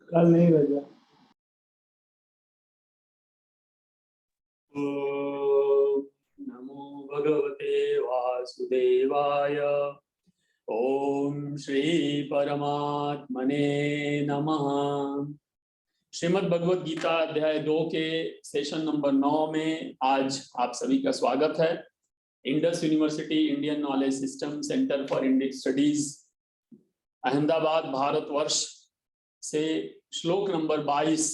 कल नहीं बजा। ओम नमो भगवते वासुदेवाय। ओम श्री परमात्मने नमः। श्रीमद् भगवद गीता अध्याय 2 के सेशन नंबर 9 में आज आप सभी का स्वागत है। Indus university Indian knowledge system centre for Indian studies Ahmedabad Bharatvarsh से श्लोक नंबर 22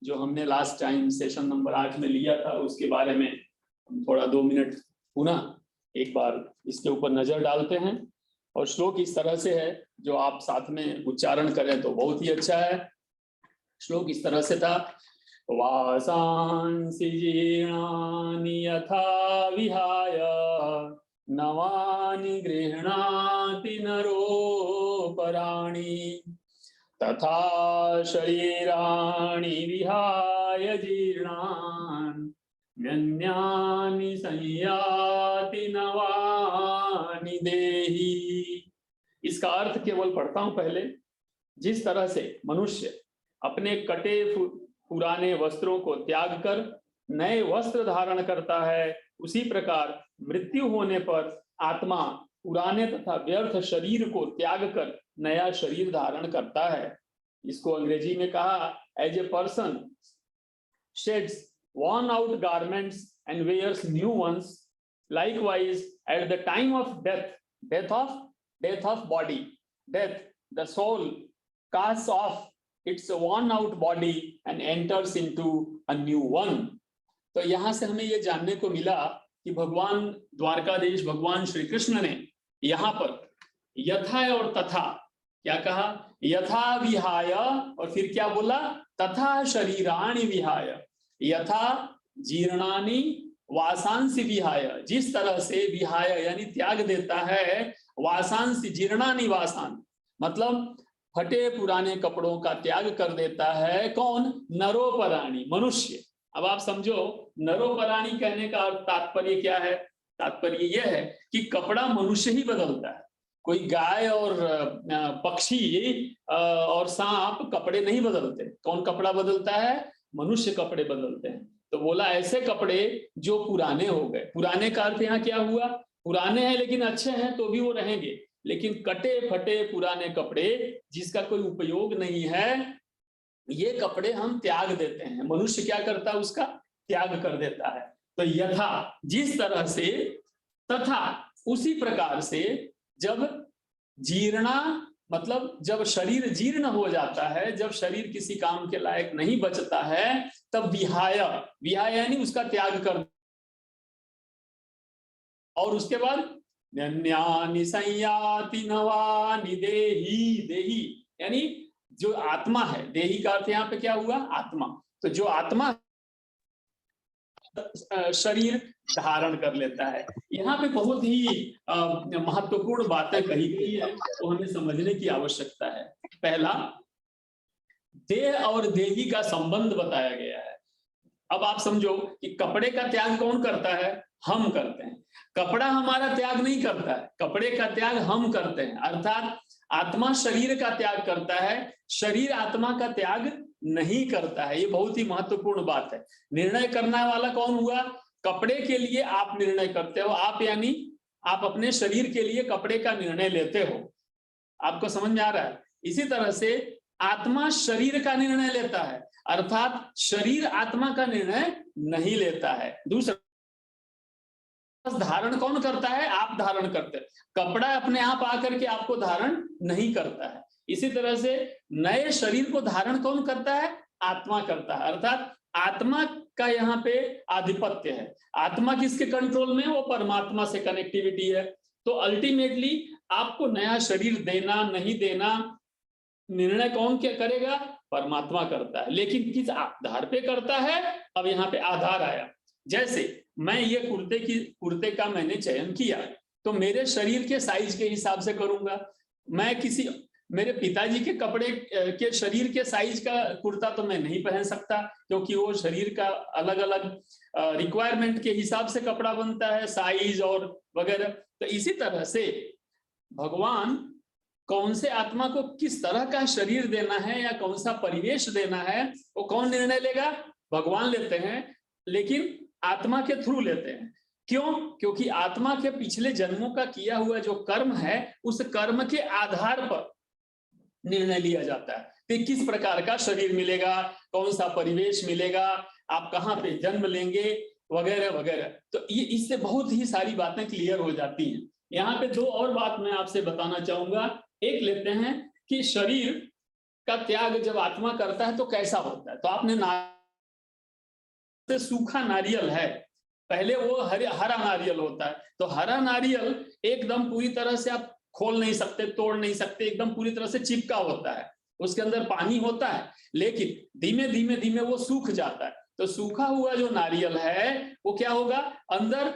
जो हमने लास्ट टाइम सेशन नंबर 8 में लिया था, उसके बारे में हम थोड़ा 2 मिनट पुनः एक बार इसके ऊपर नजर डालते हैं। और श्लोक इस तरह से है, जो आप साथ में उच्चारण करें तो बहुत ही अच्छा है। श्लोक इस तरह से था, वासांसि जीर्णानि यथा विहाय नवानि गृह्णाति नरोपराणि तथा शरीराणि विहाय जीर्णान् नन्यानि संयाति नवानि देहि। इसका अर्थ केवल पढ़ता हूं पहले। जिस तरह से मनुष्य अपने कटे पुराने वस्त्रों को त्याग कर नए वस्त्र धारण करता है, उसी प्रकार मृत्यु होने पर आत्मा पुराने तथा व्यर्थ शरीर को त्याग कर नया शरीर धारण करता है। इसको अंग्रेजी में कहा, as a person sheds worn out garments and wears new ones, likewise at the time of death of body, the soul casts off its worn out body and enters into a new one। तो यहां से हमें यह जानने को मिला कि भगवान द्वारकाधीश भगवान श्री कृष्ण ने यहाँ पर यथा और तथा क्या कहा, यथा विहाय, और फिर क्या बोला, तथा शरीराणि विहाय, यथा जीर्णानि वासांसि विहाय, जिस तरह से विहाय यानी त्याग देता है, वासांसि जीर्णानि वासान मतलब फटे पुराने कपड़ों का त्याग कर देता है। कौन? नरोपराणी, मनुष्य। अब आप समझो नरोपराणी कहने का तात्पर्य क्या है? तात्पर्य यह है कि कपड़ा मनुष्य ही बदलता है। कोई गाय और पक्षी और सांप कपड़े नहीं बदलते। कौन कपड़ा बदलता है? मनुष्य कपड़े बदलते हैं। तो बोला ऐसे कपड़े जो पुराने हो गए। पुराने का अर्थ यहाँ क्या हुआ? पुराने हैं लेकिन अच्छे हैं तो भी वो रहेंगे, लेकिन कटे फटे पुराने कपड़े जिसका कोई उपयोग नहीं है, ये कपड़े हम त्याग देते हैं। मनुष्य क्या करता है? उसका त्याग कर देता है। तो यथा, जिस तरह से, तथा उसी प्रकार से, जब जीर्णा मतलब जब शरीर जीर्ण हो जाता है, जब शरीर किसी काम के लायक नहीं बचता है, तब विहाय, विहाय यानी उसका त्याग कर, और उसके बाद नन्यानि संयाति नवानि देहि, देहि यानी जो आत्मा है, देहि का अर्थ यहाँ पे क्या हुआ? आत्मा। तो जो आत्मा शरीर धारण कर लेता है। यहाँ पे बहुत ही महत्वपूर्ण बातें कही गई है, तो हमें समझने की आवश्यकता है। पहला, देह और देही का संबंध बताया गया है। अब आप समझो कि कपड़े का त्याग कौन करता है? हम करते हैं। कपड़ा हमारा त्याग नहीं करता है, कपड़े का त्याग हम करते हैं। अर्थात आत्मा शरीर का त्याग करता है, शरीर आत्मा का त्याग नहीं करता है। ये बहुत ही महत्वपूर्ण बात है। निर्णय करने वाला कौन हुआ? कपड़े के लिए आप निर्णय करते हो। आप यानी आप अपने शरीर के लिए कपड़े का निर्णय लेते हो। आपको समझ में आ रहा है? इसी तरह से आत्मा शरीर का निर्णय लेता है, अर्थात शरीर आत्मा का निर्णय नहीं लेता है। दूसरा, धारण कौन करता है? आप धारण करते हैं। कपड़ा अपने आप आकर के आपको धारण नहीं करता है। इसी तरह से नए शरीर को धारण कौन करता है? आत्मा करता है। अर्थात आत्मा का यहाँ पे आधिपत्य है। आत्मा किसके कंट्रोल में? वो परमात्मा से कनेक्टिविटी है। तो अल्टीमेटली आपको नया शरीर देना नहीं देना निर्णय कौन क्या करेगा? परमात्मा करता है। लेकिन किस आधार पे करता है? अब यहाँ पे आधार आया। जैसे मैं ये कुर्ते का मैंने चयन किया, तो मेरे शरीर के साइज के हिसाब से करूंगा। मैं किसी मेरे पिताजी के कपड़े के शरीर के साइज का कुर्ता तो मैं नहीं पहन सकता, क्योंकि वो शरीर का अलग अलग रिक्वायरमेंट के हिसाब से कपड़ा बनता है, साइज और वगैरह। तो इसी तरह से भगवान कौन से आत्मा को किस तरह का शरीर देना है या कौन सा परिवेश देना है, वो कौन निर्णय लेगा? भगवान लेते हैं, लेकिन आत्मा के थ्रू लेते हैं। क्यों? क्योंकि आत्मा के पिछले जन्मों का किया हुआ जो कर्म है, उस कर्म के आधार पर निर्णय लिया जाता है कि किस प्रकार का शरीर मिलेगा, कौन सा परिवेश मिलेगा, आप कहाँ पे जन्म लेंगे, वगैरह वगैरह। तो ये इससे बहुत ही सारी बातें क्लियर हो जाती हैं। यहाँ पे दो और बात मैं आपसे बताना चाहूंगा। एक लेते हैं कि शरीर का त्याग जब आत्मा करता है तो कैसा होता है। तो आपने सूखा नारियल है, पहले वो हरा नारियल होता है, तो हरा नारियल एकदम पूरी तरह से आप खोल नहीं सकते, तोड़ नहीं सकते, एकदम पूरी तरह से चिपका होता है, उसके अंदर पानी होता है, लेकिन धीमे धीमे धीमे वो सूख जाता है। तो सूखा हुआ जो नारियल है वो क्या होगा, अंदर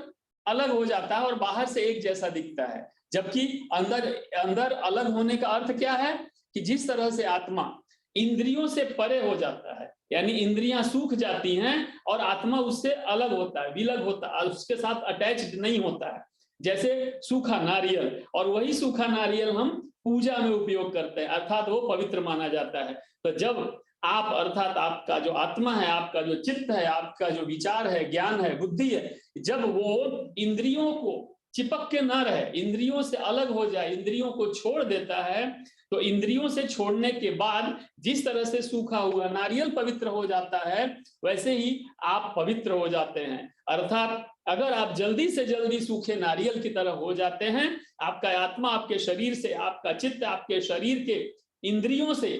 अलग हो जाता है और बाहर से एक जैसा दिखता है। जबकि अंदर अलग होने का अर्थ क्या है कि जिस तरह से आत्मा इंद्रियों से परे हो जाता है, यानी इंद्रियां सूख जाती हैं और आत्मा उससे अलग होता है, विलग होता है, उसके साथ अटैच्ड नहीं होता है, जैसे सूखा नारियल। और वही सूखा नारियल हम पूजा में उपयोग करते हैं, अर्थात वो पवित्र माना जाता है। तो जब आप, अर्थात आपका जो आत्मा है, आपका जो चित्त है, आपका जो विचार है, ज्ञान है, बुद्धि है, जब वो इंद्रियों को चिपक के ना रहे, इंद्रियों से अलग हो जाए, इंद्रियों को छोड़ देता है, तो इंद्रियों से छोड़ने के बाद जिस तरह से सूखा हुआ नारियल पवित्र हो जाता है, वैसे ही आप पवित्र हो जाते हैं। अर्थात अगर आप जल्दी से जल्दी सूखे नारियल की तरह हो जाते हैं, आपका आत्मा आपके शरीर से, आपका चित्त आपके शरीर के इंद्रियों से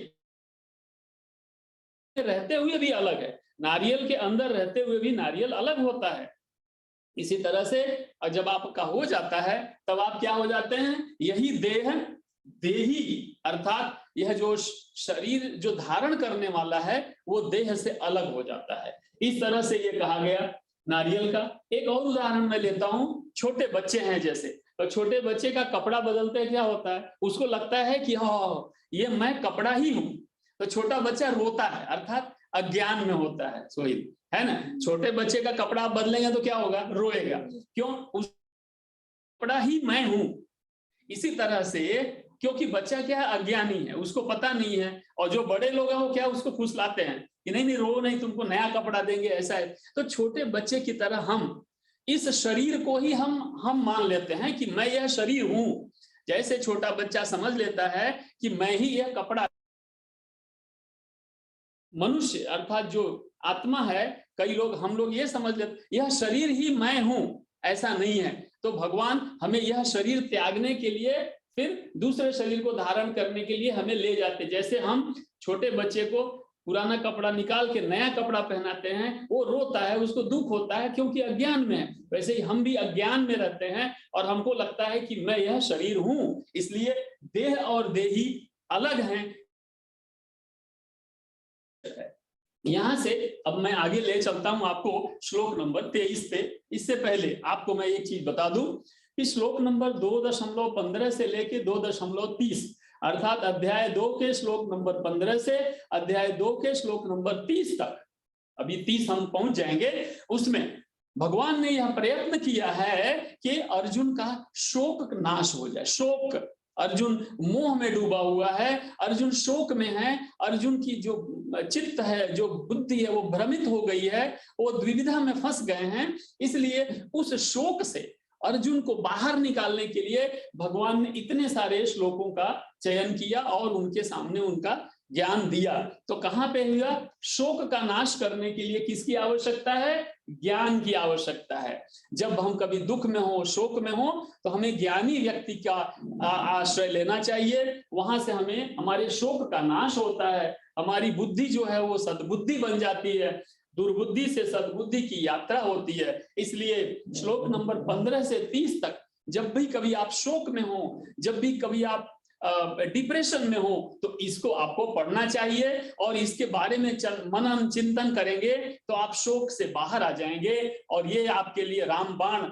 रहते हुए भी अलग है, नारियल के अंदर रहते हुए भी नारियल अलग होता है। इसी तरह से जब आपका हो जाता है तब आप क्या हो जाते हैं, यही देही, अर्थात यह जो शरीर जो धारण करने वाला है वो देह से अलग हो जाता है। इस तरह से ये कहा गया नारियल का। एक और उदाहरण मैं लेता हूं, छोटे बच्चे हैं जैसे, तो छोटे बच्चे का कपड़ा बदलते क्या होता है, उसको लगता है कि हाँ ये मैं कपड़ा ही हूं, तो छोटा बच्चा रोता है, अर्थात अज्ञान में होता है, सोहित है ना। छोटे बच्चे का कपड़ा आप बदलेंगे तो क्या होगा, रोएगा, क्यों, उस कपड़ा ही मैं हूं। इसी तरह से क्योंकि बच्चा क्या है, अज्ञानी है, उसको पता नहीं है, और जो बड़े लोग हैं वो क्या उसको फुसलाते हैं कि नहीं नहीं रो नहीं, तुमको नया कपड़ा देंगे, ऐसा है। तो छोटे बच्चे की तरह हम इस शरीर को ही हम मान लेते हैं कि मैं यह शरीर हूं। जैसे छोटा बच्चा समझ लेता है कि मैं ही यह कपड़ा, मनुष्य अर्थात जो आत्मा है, कई लोग हम लोग ये समझ लेते यह शरीर ही मैं हूं, ऐसा नहीं है। तो भगवान हमें यह शरीर त्यागने के लिए फिर दूसरे शरीर को धारण करने के लिए हमें ले जाते। जैसे हम छोटे बच्चे को पुराना कपड़ा निकाल के नया कपड़ा पहनाते हैं, वो रोता है, उसको दुख होता है क्योंकि अज्ञान में है। वैसे ही हम भी अज्ञान में रहते हैं और हमको लगता है कि मैं यह शरीर हूं, इसलिए देह और देही अलग हैं। यहां से अब मैं आगे ले चलता हूं आपको श्लोक नंबर 23 पे। इससे पहले आपको मैं एक चीज बता दूं कि श्लोक नंबर 2.15 से लेके 2.30, अर्थात अध्याय 2 के श्लोक नंबर 15 से अध्याय 2 के श्लोक नंबर 30 तक, अभी 30 हम पहुंच जाएंगे, उसमें भगवान ने यह प्रयत्न किया है कि अर्जुन का शोक नाश हो जाए। शोक, अर्जुन मोह में डूबा हुआ है, अर्जुन शोक में है, अर्जुन की जो चित्त है, जो बुद्धि है, वो भ्रमित हो गई है, वो द्विविधा में फंस गए हैं। इसलिए उस शोक से अर्जुन को बाहर निकालने के लिए भगवान ने इतने सारे श्लोकों का चयन किया और उनके सामने उनका ज्ञान दिया। तो कहां पे हुआ, शोक का नाश करने के लिए किसकी आवश्यकता है, ज्ञान की आवश्यकता है। जब हम कभी दुख में हो, शोक में हो, तो हमें ज्ञानी व्यक्ति का आश्रय लेना चाहिए। वहां से हमें हमारे शोक का नाश होता है, हमारी बुद्धि जो है वो सद्बुद्धि बन जाती है, दुर्बुद्धि से सद्बुद्धि की यात्रा होती है। इसलिए श्लोक नंबर 15 से 30 तक जब भी कभी आप शोक में हो, जब भी कभी आप डिप्रेशन में हो, तो इसको आपको पढ़ना चाहिए और इसके बारे में मनन चिंतन करेंगे तो आप शोक से बाहर आ जाएंगे और ये आपके लिए रामबाण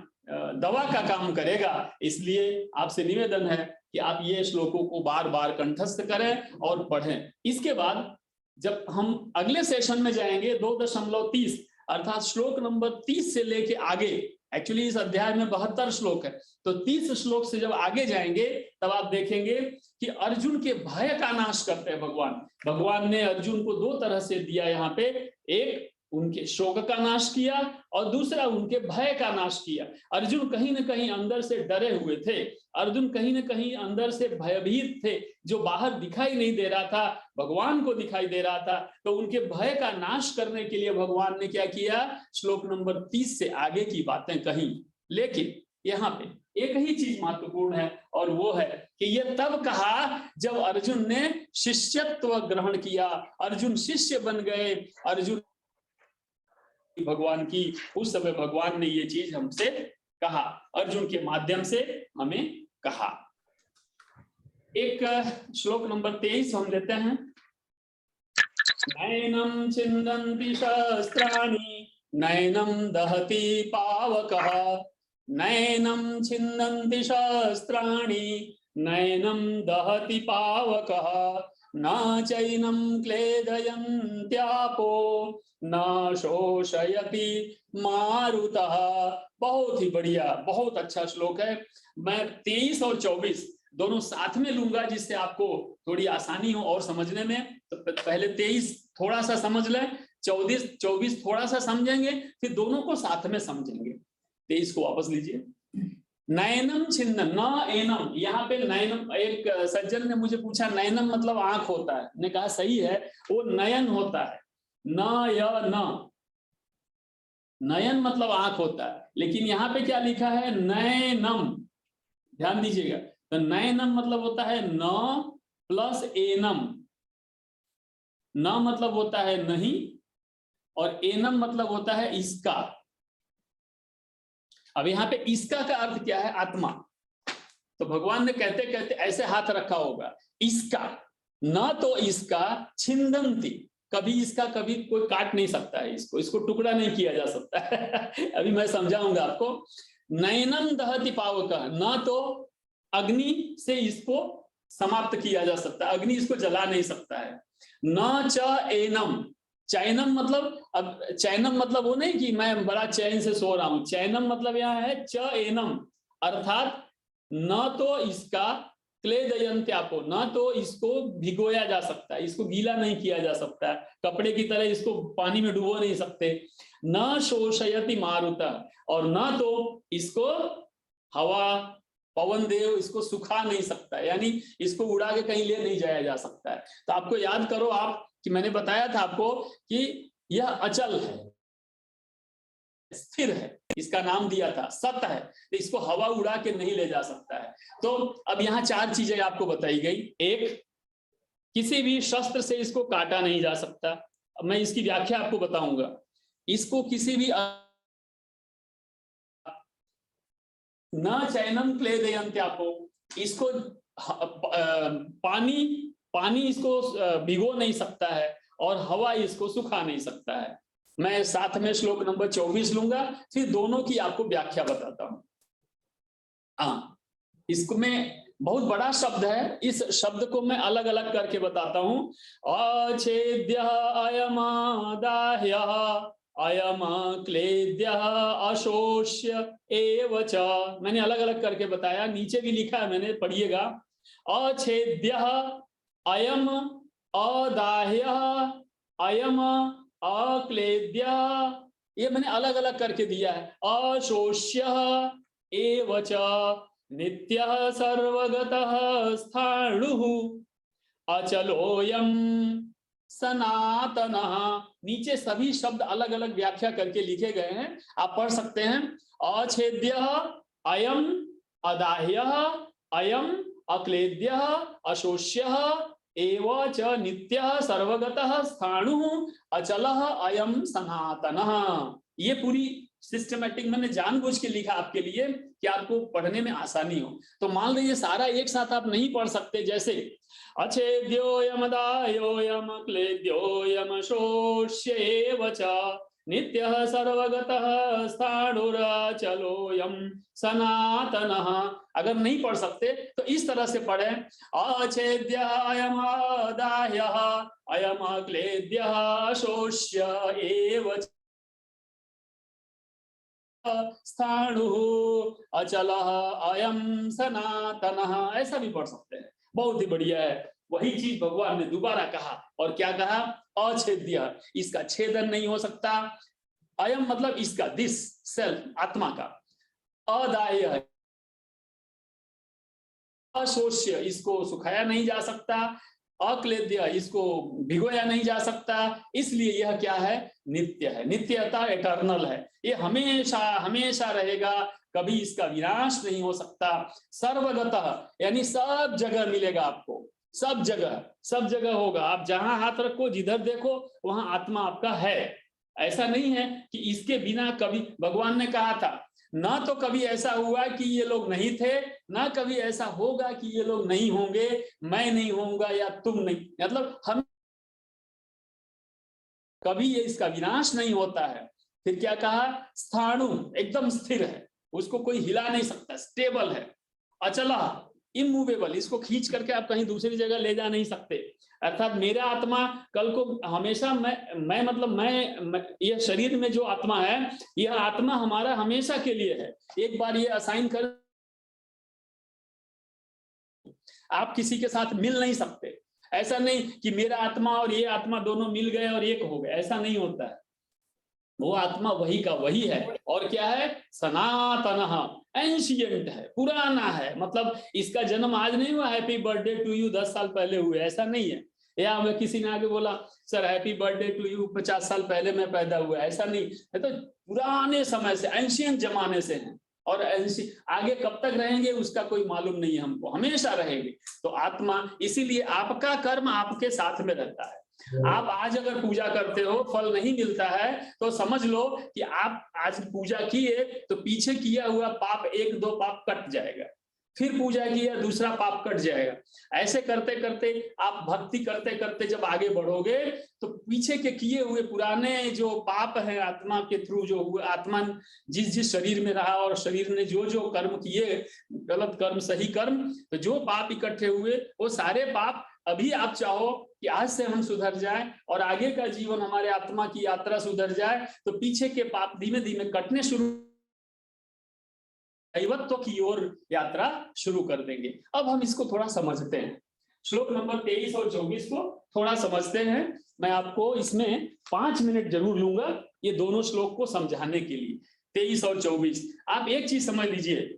दवा का काम करेगा। इसलिए आपसे निवेदन है कि आप ये श्लोकों को बार बार कंठस्थ करें और पढ़ें। इसके बाद जब हम अगले सेशन में जाएंगे 2.30, अर्थात श्लोक नंबर 30 से लेके आगे एक्चुअली इस अध्याय में 72 श्लोक है, तो 30 श्लोक से जब आगे जाएंगे तब आप देखेंगे कि अर्जुन के भय का नाश करते हैं भगवान। भगवान ने अर्जुन को दो तरह से दिया यहाँ पे, एक उनके शोक का नाश किया और दूसरा उनके भय का नाश किया। अर्जुन कहीं ना कहीं अंदर से डरे हुए थे, अर्जुन कहीं ना कहीं अंदर से भयभीत थे, जो बाहर दिखाई नहीं दे रहा था, भगवान को दिखाई दे रहा था। तो उनके भय का नाश करने के लिए भगवान ने क्या किया, श्लोक नंबर 30 से आगे की बातें कही। लेकिन यहाँ पे एक ही चीज महत्वपूर्ण है, और वो है कि ये तब कहा जब अर्जुन ने शिष्यत्व ग्रहण किया, अर्जुन शिष्य बन गए, अर्जुन भगवान की, उस समय भगवान ने ये चीज हमसे कहा, अर्जुन के माध्यम से हमें कहा। एक श्लोक नंबर 23 हम लेते हैं। नैनम छिन्दन्ति शस्त्राणि नैनम दहति पावकः, नैनम छिन्दन्ति शस्त्राणि नैनम दहति पावकः, न चैनम क्लेदयन्त्यापो न शोषयति मारुतः। बहुत ही बढ़िया, बहुत अच्छा श्लोक है। मैं 23 और 24 दोनों साथ में लूंगा जिससे आपको थोड़ी आसानी हो और समझने में। तो पहले 23 थोड़ा सा समझ लें, 24 थोड़ा सा समझेंगे, फिर दोनों को साथ में समझेंगे। 23 को वापस लीजिए। नयनम छिन्न न एनम, यहाँ पे नयनम, एक सज्जन ने मुझे पूछा नयनम मतलब आंख होता है, ने कहा सही है, वो नयन होता है, न या न, नयन मतलब आंख होता है, लेकिन यहाँ पे क्या लिखा है, नयनम, ध्यान दीजिएगा। तो नयनम मतलब होता है न प्लस एनम, न मतलब होता है नहीं और एनम मतलब होता है इसका। अब यहाँ पे इसका का अर्थ क्या है, आत्मा। तो भगवान ने कहते कहते ऐसे हाथ रखा होगा, इसका, न तो इसका, छिन्दन्ति, कभी इसका कभी कोई काट नहीं सकता है इसको, इसको टुकड़ा नहीं किया जा सकता है। अभी मैं समझाऊंगा आपको। नयनम दहति पावकः, न तो अग्नि से इसको समाप्त किया जा सकता है, अग्नि इसको जला नहीं सकता है। न च एनम, चैनम मतलब, अब चैनम मतलब वो नहीं कि मैं बड़ा चैन से सो रहा हूं, चैनम मतलब यहाँ है च एनम, अर्थात न तो इसका क्लेदयन्त्यापो, न तो इसको भिगोया जा सकता है, इसको गीला नहीं किया जा सकता है, कपड़े की तरह इसको पानी में डुबो नहीं सकते। न शोषयति मारुतः, और न तो इसको हवा पवन देव इसको सुखा नहीं सकता है, यानी इसको उड़ा के कहीं ले नहीं जाया जा सकता है। तो आपको याद करो आप कि मैंने बताया था आपको कि यह अचल है, स्थिर है, इसका नाम दिया था सत है, तो इसको हवा उड़ा के नहीं ले जा सकता है। तो अब यहाँ 4 चीजें आपको बताई गई। एक, किसी भी शस्त्र से इसको काटा नहीं जा सकता, अब मैं इसकी व्याख्या आपको बताऊंगा। इसको किसी भी न चैनम क्लेदयन्त्यापो, इसको पानी इसको भिगो नहीं सकता है और हवा इसको सुखा नहीं सकता है। मैं साथ में श्लोक नंबर 24 लूंगा, फिर दोनों की आपको व्याख्या बताता हूं। हाँ, इसको मैं, बहुत बड़ा शब्द है, इस शब्द को मैं अलग अलग करके बताता हूं। अच्छेद्यः अयमादाह्यः अयम क्लेद्यः अशोष्य एव च, मैंने अलग अलग करके बताया, नीचे भी लिखा है मैंने, पढ़िएगा। अच्छेद्यः अयम अदाह्यः अयम अक्लेद्यः, ये मैंने अलग अलग करके दिया है। अशोष्यः एव च नित्यः सर्वगतः स्थाणुः अचलोऽयं सनातनः। नीचे सभी शब्द अलग अलग व्याख्या करके लिखे गए हैं, आप पढ़ सकते हैं। अच्छेद्यः अयम अदाह्यः अयम अक्लेद्यः अशोष्यः एव च नित्यः सर्वगतः स्थाणुः अचलः अयम सनातनः। ये पूरी सिस्टमैटिक मैंने जानबूझ के लिखा आपके लिए कि आपको पढ़ने में आसानी हो। तो मान लीजिए सारा एक साथ आप नहीं पढ़ सकते, जैसे अच्छेद्योयमदायोयम क्लेद्योयम शोष्येव च नित्यः सर्वगतः स्थाणुरचलोयम सनातनः। अगर नहीं पढ़ सकते तो इस तरह से पढ़ें, अच्छेद्यः अयमदाह्यः अयम क्लेद्यः शोष्य एव स्थाणु अचलः अयम सनातनः, ऐसा भी पढ़ सकते हैं। बहुत ही बढ़िया है। वही चीज भगवान ने दोबारा कहा, और क्या कहा? अछेद्य, इसका छेदन नहीं हो सकता। अयम मतलब इसका, दिस सेल्फ, आत्मा का। अदाह्य, अशोष्य, इसको सुखाया नहीं जा सकता। अक्लेद्य, इसको भिगोया नहीं जा सकता। इसलिए यह क्या है? नित्य है। नित्यता एटर्नल है, ये हमेशा हमेशा रहेगा, कभी इसका विनाश नहीं हो सकता। सर्वगतः, यानी सब जगह मिलेगा आपको, सब जगह होगा। आप जहां हाथ रखो, जिधर देखो, वहां आत्मा आपका है। ऐसा नहीं है कि इसके बिना कभी, भगवान ने कहा था ना, तो कभी ऐसा हुआ कि ये लोग नहीं थे, ना कभी ऐसा होगा कि ये लोग नहीं होंगे, मैं नहीं होऊंगा या तुम नहीं, मतलब हम, कभी ये इसका विनाश नहीं होता है। फिर क्या कहा? स्थाणु, एकदम स्थिर है, उसको कोई हिला नहीं सकता, स्टेबल है। अचला, इमूवेबल, इसको खींच करके आप कहीं दूसरी जगह ले जा नहीं सकते। अर्थात मेरा आत्मा कल को हमेशा, मैं मतलब मैं यह शरीर में जो आत्मा है, यह आत्मा हमारा हमेशा के लिए है। एक बार ये असाइन कर, आप किसी के साथ मिल नहीं सकते। ऐसा नहीं कि मेरा आत्मा और ये आत्मा दोनों मिल गए और एक हो गए, ऐसा नहीं होता है। वो आत्मा वही का वही है। और क्या है? सनातन, एंशियंट है, पुराना है। मतलब इसका जन्म आज नहीं हुआ, हैप्पी बर्थडे टू यू 10 साल पहले हुए, ऐसा नहीं है। या हमें किसी ने आगे बोला sir happy birthday to you 50 साल पहले मैं पैदा हुआ, ऐसा नहीं है। तो पुराने समय से, एंशियंट जमाने से हैं। और आगे कब तक रहेंगे उसका कोई मालूम नहीं है हमको, हमेशा रहेंगे। तो आत्मा, इसीलिए आपका कर्म आपके साथ में रहता है। आप आज अगर पूजा करते हो, फल नहीं मिलता है, तो समझ लो कि आप आज पूजा किए तो पीछे किया हुआ पाप, 1-2 पाप कट जाएगा, फिर पूजा किया दूसरा पाप कट जाएगा। ऐसे करते करते आप भक्ति करते करते जब आगे बढ़ोगे, तो पीछे के किए हुए पुराने जो पाप है, आत्मा के थ्रू जो हुए, आत्मा जिस शरीर में रहा और शरीर ने जो जो कर्म किए, गलत कर्म सही कर्म, तो जो पाप इकट्ठे हुए, वो सारे पाप अभी आप चाहो कि आज से हम सुधर जाएं और आगे का जीवन हमारे आत्मा की यात्रा सुधर जाए, तो पीछे के पाप धीमे धीमे कटने शुरू, दैवत्व की ओर यात्रा शुरू कर देंगे। अब हम इसको थोड़ा समझते हैं। श्लोक नंबर 23 और 24 को थोड़ा समझते हैं। मैं आपको इसमें 5 मिनट जरूर लूंगा ये दोनों श्लोक को समझाने के लिए। 23 और 24 आप एक चीज समझ लीजिए,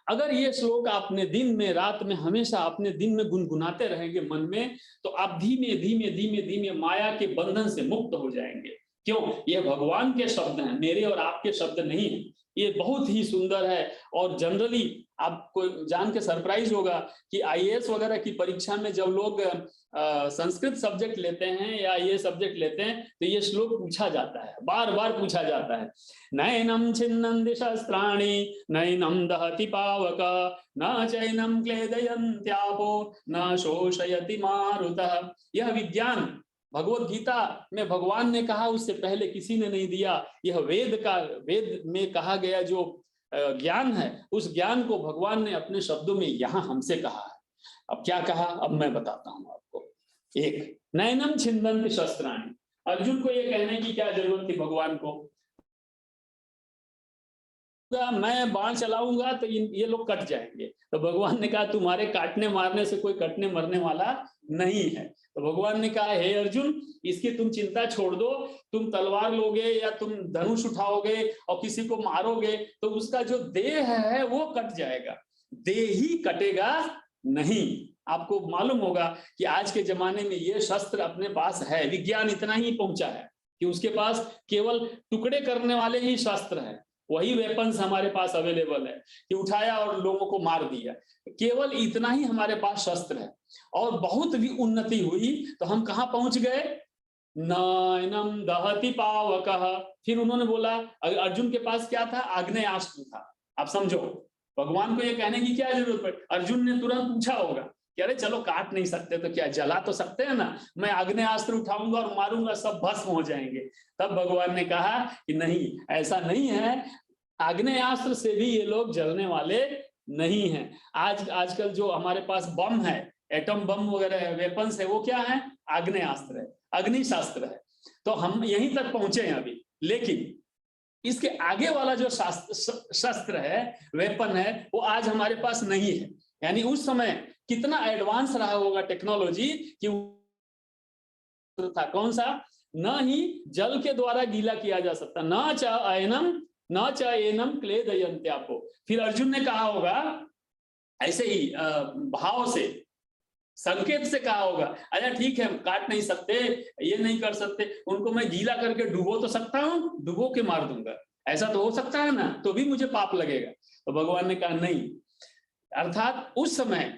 अगर ये श्लोक आपने दिन में, रात में, हमेशा अपने दिन में गुनगुनाते रहेंगे मन में, तो आप धीमे धीमे धीमे धीमे माया के बंधन से मुक्त हो जाएंगे। क्यों? ये भगवान के शब्द हैं, मेरे और आपके शब्द नहीं है। ये बहुत ही सुंदर है। और जनरली आपको जान के सरप्राइज होगा कि आईएएस वगैरह की परीक्षा में जब लोग संस्कृत सब्जेक्ट लेते हैं या ये सब्जेक्ट लेते हैं, तो ये श्लोक पूछा जाता है, बार बार पूछा जाता है। नैनम छिन्नन्ति शस्त्राणि नैनम दहति पावक न चैनम क्लेदयन्त्यापो न शोषयति मारुतः। यह विज्ञान भगवत गीता में भगवान ने कहा, उससे पहले किसी ने नहीं दिया। यह वेद में कहा गया जो ज्ञान है, उस ज्ञान को भगवान ने अपने शब्दों में यहां हमसे कहा है। अब क्या कहा, अब मैं बताता हूं आपको। एक, नैनम छिन्दन्ति शस्त्राणि, अर्जुन को ये कहने की क्या जरूरत थी भगवान को? मैं बाण चलाऊंगा तो ये लोग कट जाएंगे। तो भगवान ने कहा तुम्हारे काटने मारने से कोई कटने मरने वाला नहीं है। तो भगवान ने कहा हे अर्जुन, इसकी तुम चिंता छोड़ दो, तुम तलवार लोगे या तुम धनुष उठाओगे और किसी को मारोगे तो उसका जो देह है वो कट जाएगा, देह ही कटेगा नहीं। आपको मालूम होगा कि आज के जमाने में ये शस्त्र अपने पास है, विज्ञान इतना ही पहुंचा है कि उसके पास केवल टुकड़े करने वाले ही शस्त्र हैं, वही वेपन्स हमारे पास अवेलेबल है कि उठाया और लोगों को मार दिया, केवल इतना ही हमारे पास शस्त्र है। और बहुत भी उन्नति हुई तो हम कहां पहुंच गए? नैनम दहति पावकः। फिर उन्होंने बोला, अर्जुन के पास क्या था? आग्नेयास्त्र था। आप समझो, भगवान को ये कहने की क्या जरूरत पड़ी? अर्जुन ने तुरंत पूछा होगा कि अरे चलो काट नहीं सकते तो क्या जला तो सकते हैं ना, मैं आग्नेयास्त्र उठाऊंगा और मारूंगा, सब भस्म हो जाएंगे। तब भगवान ने कहा कि नहीं, ऐसा नहीं है, आग्नेयास्त्र से भी ये लोग जलने वाले नहीं हैं। आजकल जो हमारे पास बम है, एटम बम वगैरह वेपन्स है, वो क्या है? आग्नेयास्त्र है, अग्निशास्त्र है। तो हम यहीं तक पहुंचे हैं अभी। लेकिन इसके आगे वाला जो शस्त्र है, वेपन है, वो आज हमारे पास नहीं है। यानी उस समय कितना एडवांस रहा होगा टेक्नोलॉजी कि था कौन सा, न ही जल के द्वारा गीला किया जा सकता, न च एनम क्लेदयन्त्यापो। फिर अर्जुन ने कहा होगा ऐसे ही भाव से, संकेत से कहा होगा, अच्छा ठीक है काट नहीं सकते, ये नहीं कर सकते, उनको मैं गीला करके डुबो तो सकता हूं, डुबो के मार दूंगा, ऐसा तो हो सकता है ना, तो भी मुझे पाप लगेगा। तो भगवान ने कहा नहीं, अर्थात उस समय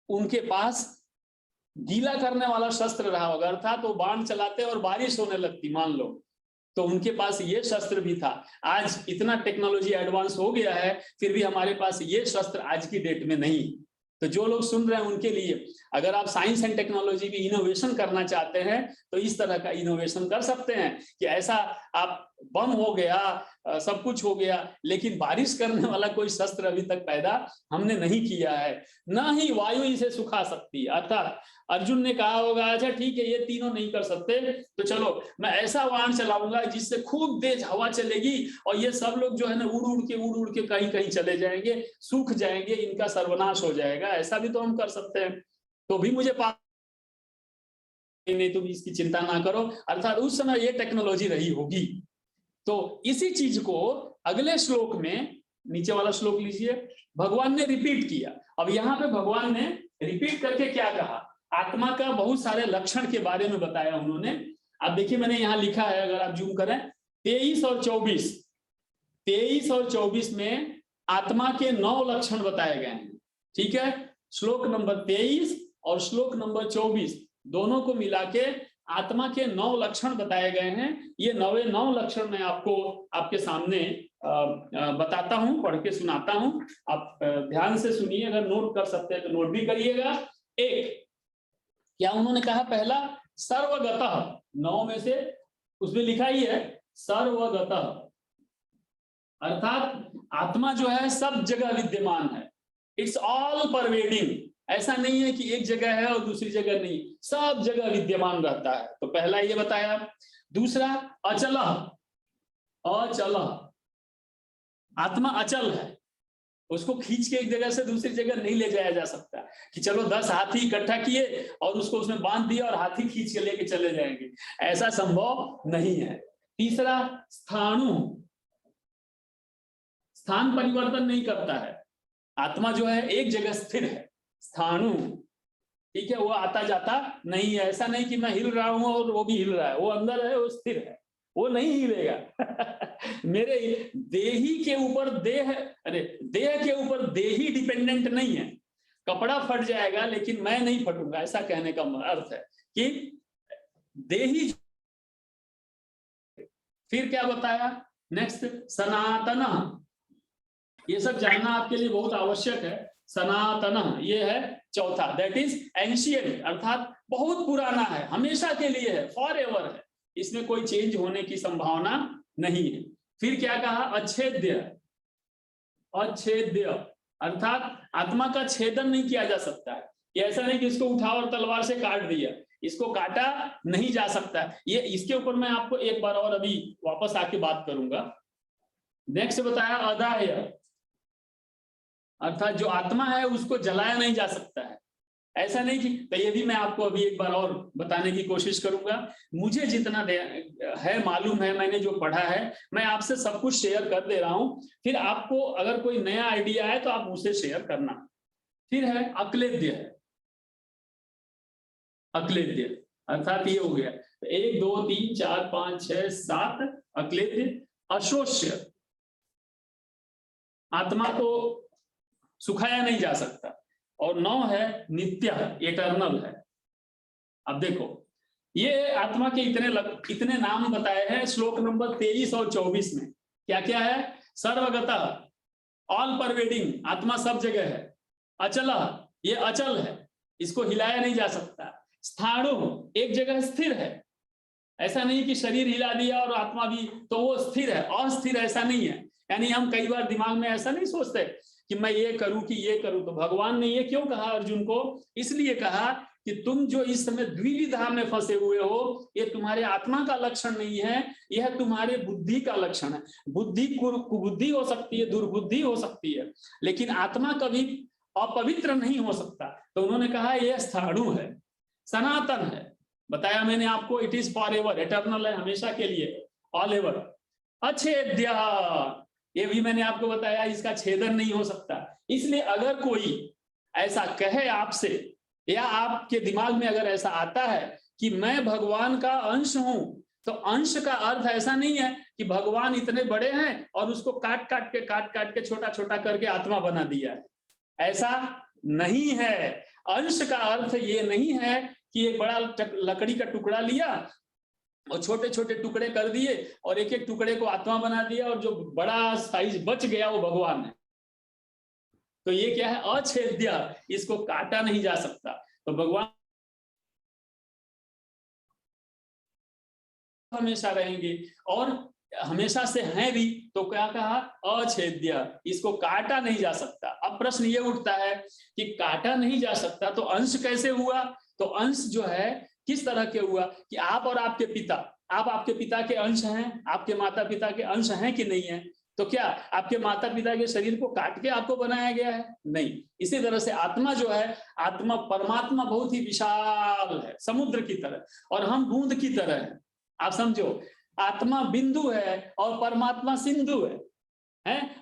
उनके पास गीला करने वाला शस्त्र रहा होगा, अर्थात वो बाण चलाते और बारिश होने लगती मान लो, तो उनके पास ये शस्त्र भी था। आज इतना टेक्नोलॉजी एडवांस हो गया है, फिर भी हमारे पास ये शस्त्र आज की डेट में नहीं। तो जो लोग सुन रहे हैं उनके लिए, अगर आप साइंस एंड टेक्नोलॉजी भी इनोवेशन करना चाहते हैं तो इस तरह का इनोवेशन कर सकते हैं कि ऐसा आप बम हो गया, सब कुछ हो गया, लेकिन बारिश करने वाला कोई शस्त्र अभी तक पैदा हमने नहीं किया है, ना ही वायु इसे सुखा सकती है। अर्थात अर्जुन ने कहा होगा अच्छा ठीक है ये तीनों नहीं कर सकते, तो चलो मैं ऐसा वाहन चलाऊंगा जिससे खूब तेज हवा चलेगी और ये सब लोग जो है ना उड़ उड़ के कहीं कहीं चले जाएंगे, सूख जाएंगे, इनका सर्वनाश हो जाएगा, ऐसा भी तो हम कर सकते हैं, तो भी मुझे पाप नहीं, तुम इसकी चिंता ना करो। अर्थात उस समय ये टेक्नोलॉजी रही होगी। तो इसी चीज को अगले श्लोक में, नीचे वाला श्लोक लीजिए, भगवान ने रिपीट किया। अब यहाँ पे भगवान ने रिपीट करके क्या कहा, आत्मा का बहुत सारे लक्षण के बारे में बताया उन्होंने। आप देखिए मैंने यहाँ लिखा है, अगर आप जूम करें, 23 और 24 में आत्मा के 9 लक्षण बताए गए हैं। ठीक है, श्लोक नंबर 23 और श्लोक नंबर 24 दोनों को मिला के आत्मा के 9 लक्षण बताए गए हैं। ये 9 लक्षण मैं आपको आपके सामने बताता हूं, पढ़ के सुनाता हूं, आप ध्यान से सुनिए, अगर नोट कर सकते हैं तो नोट भी करिएगा। एक, क्या उन्होंने कहा, पहला सर्वगतः, 9 में से उसमें लिखा ही है सर्वगतः, अर्थात आत्मा जो है सब जगह विद्यमान है, इट्स ऑल परवेडिंग, ऐसा नहीं है कि एक जगह है और दूसरी जगह नहीं, सब जगह विद्यमान रहता है। तो पहला ये बताया। दूसरा अचल, आत्मा अचल है, उसको खींच के एक जगह से दूसरी जगह नहीं ले जाया जा सकता कि चलो 10 हाथी इकट्ठा किए और उसको उसमें बांध दिया और हाथी खींच के लेके चले जाएंगे, ऐसा संभव नहीं है। तीसरा स्थाणु, स्थान परिवर्तन नहीं करता है, आत्मा जो है एक जगह स्थिर है, स्थाणु, ठीक है, वो आता जाता नहीं है, ऐसा नहीं कि मैं हिल रहा हूं और वो भी हिल रहा है, वो अंदर है, वो स्थिर है, वो नहीं हिलेगा। मेरे देही के ऊपर देह के ऊपर देही डिपेंडेंट नहीं है, कपड़ा फट जाएगा लेकिन मैं नहीं फटूंगा, ऐसा कहने का अर्थ है कि देही। फिर क्या बताया नेक्स्ट, सनातन, ये सब जानना आपके लिए बहुत आवश्यक है। सनातन ये है चौथा, दैट इज एंशिएंट, अर्थात बहुत पुराना है, हमेशा के लिए है, फॉर एवर है, इसमें कोई चेंज होने की संभावना नहीं है। फिर क्या कहा, अछेद्य, अर्थात आत्मा का छेदन नहीं किया जा सकता है, ये ऐसा नहीं कि इसको उठाओ और तलवार से काट दिया, इसको काटा नहीं जा सकता। ये इसके ऊपर मैं आपको एक बार और अभी वापस आके बात करूंगा। नेक्स्ट बताया अदाह्य, अर्थात जो आत्मा है उसको जलाया नहीं जा सकता है, ऐसा नहीं कि, तो ये भी मैं आपको अभी एक बार और बताने की कोशिश करूंगा। मुझे जितना है मालूम है, मैंने जो पढ़ा है, मैं आपसे सब कुछ शेयर कर दे रहा हूं, फिर आपको अगर कोई नया आइडिया है तो आप मुझसे शेयर करना। फिर है अक्लेद्य, अर्थात ये हो गया 1 2 3 4 5 6 7 अक्लेद्य। अशोष्य, आत्मा को सुखाया नहीं जा सकता। और 9 है नित्य, एटर्नल है। अब देखो ये आत्मा के इतने नाम बताए हैं श्लोक नंबर 23 और 24 में। क्या क्या है, सर्वगता, ऑल परवेडिंग, आत्मा सब जगह है। अचल, ये अचल है, इसको हिलाया नहीं जा सकता। स्थाणु, एक जगह स्थिर है, ऐसा नहीं कि शरीर हिला दिया और आत्मा भी तो वो स्थिर है, अस्थिर ऐसा नहीं है। यानी हम कई बार दिमाग में ऐसा नहीं सोचते कि मैं ये करूं कि ये करूं। तो भगवान ने ये क्यों कहा अर्जुन को, इसलिए कहा कि तुम जो इस समय द्विविधा में फंसे हुए हो, ये तुम्हारे आत्मा का लक्षण नहीं है, यह तुम्हारे बुद्धि का लक्षण है। बुद्धि कुबुद्धि हो सकती है, दुर्बुद्धि हो सकती है, लेकिन आत्मा कभी अपवित्र नहीं हो सकता। तो उन्होंने कहा यह स्थाणु है, सनातन है। बताया मैंने आपको, it is for ever, eternal है, हमेशा के लिए, ऑल एवर। अछेद्य, ये भी मैंने आपको बताया, इसका छेदन नहीं हो सकता। इसलिए अगर कोई ऐसा कहे आपसे, या आपके दिमाग में अगर ऐसा आता है कि मैं भगवान का अंश हूं, तो अंश का अर्थ ऐसा नहीं है कि भगवान इतने बड़े हैं और उसको काट काट के छोटा छोटा करके आत्मा बना दिया है, ऐसा नहीं है। अंश का अर्थ ये नहीं है कि एक बड़ा लकड़ी का टुकड़ा लिया और छोटे छोटे टुकड़े कर दिए और एक एक टुकड़े को आत्मा बना दिया और जो बड़ा साइज बच गया वो भगवान है। तो ये क्या है? अछेद्य, इसको काटा नहीं जा सकता। तो भगवान हमेशा रहेंगे और हमेशा से हैं भी, तो क्या कहा? अछेद्य, इसको काटा नहीं जा सकता। अब प्रश्न ये उठता है कि काटा नहीं जा सकता तो अंश कैसे हुआ? तो अंश जो है किस तरह के हुआ कि आप और आपके पिता, आप आपके पिता के अंश हैं, आपके माता पिता के अंश हैं कि नहीं है? तो क्या आपके माता पिता के शरीर को काट के आपको बनाया गया है? नहीं। इसी तरह से आत्मा जो है, आत्मा परमात्मा बहुत ही विशाल है, समुद्र की तरह, और हम बूंद की तरह है। आप समझो, आत्मा बिंदु है और परमात्मा सिंधु है?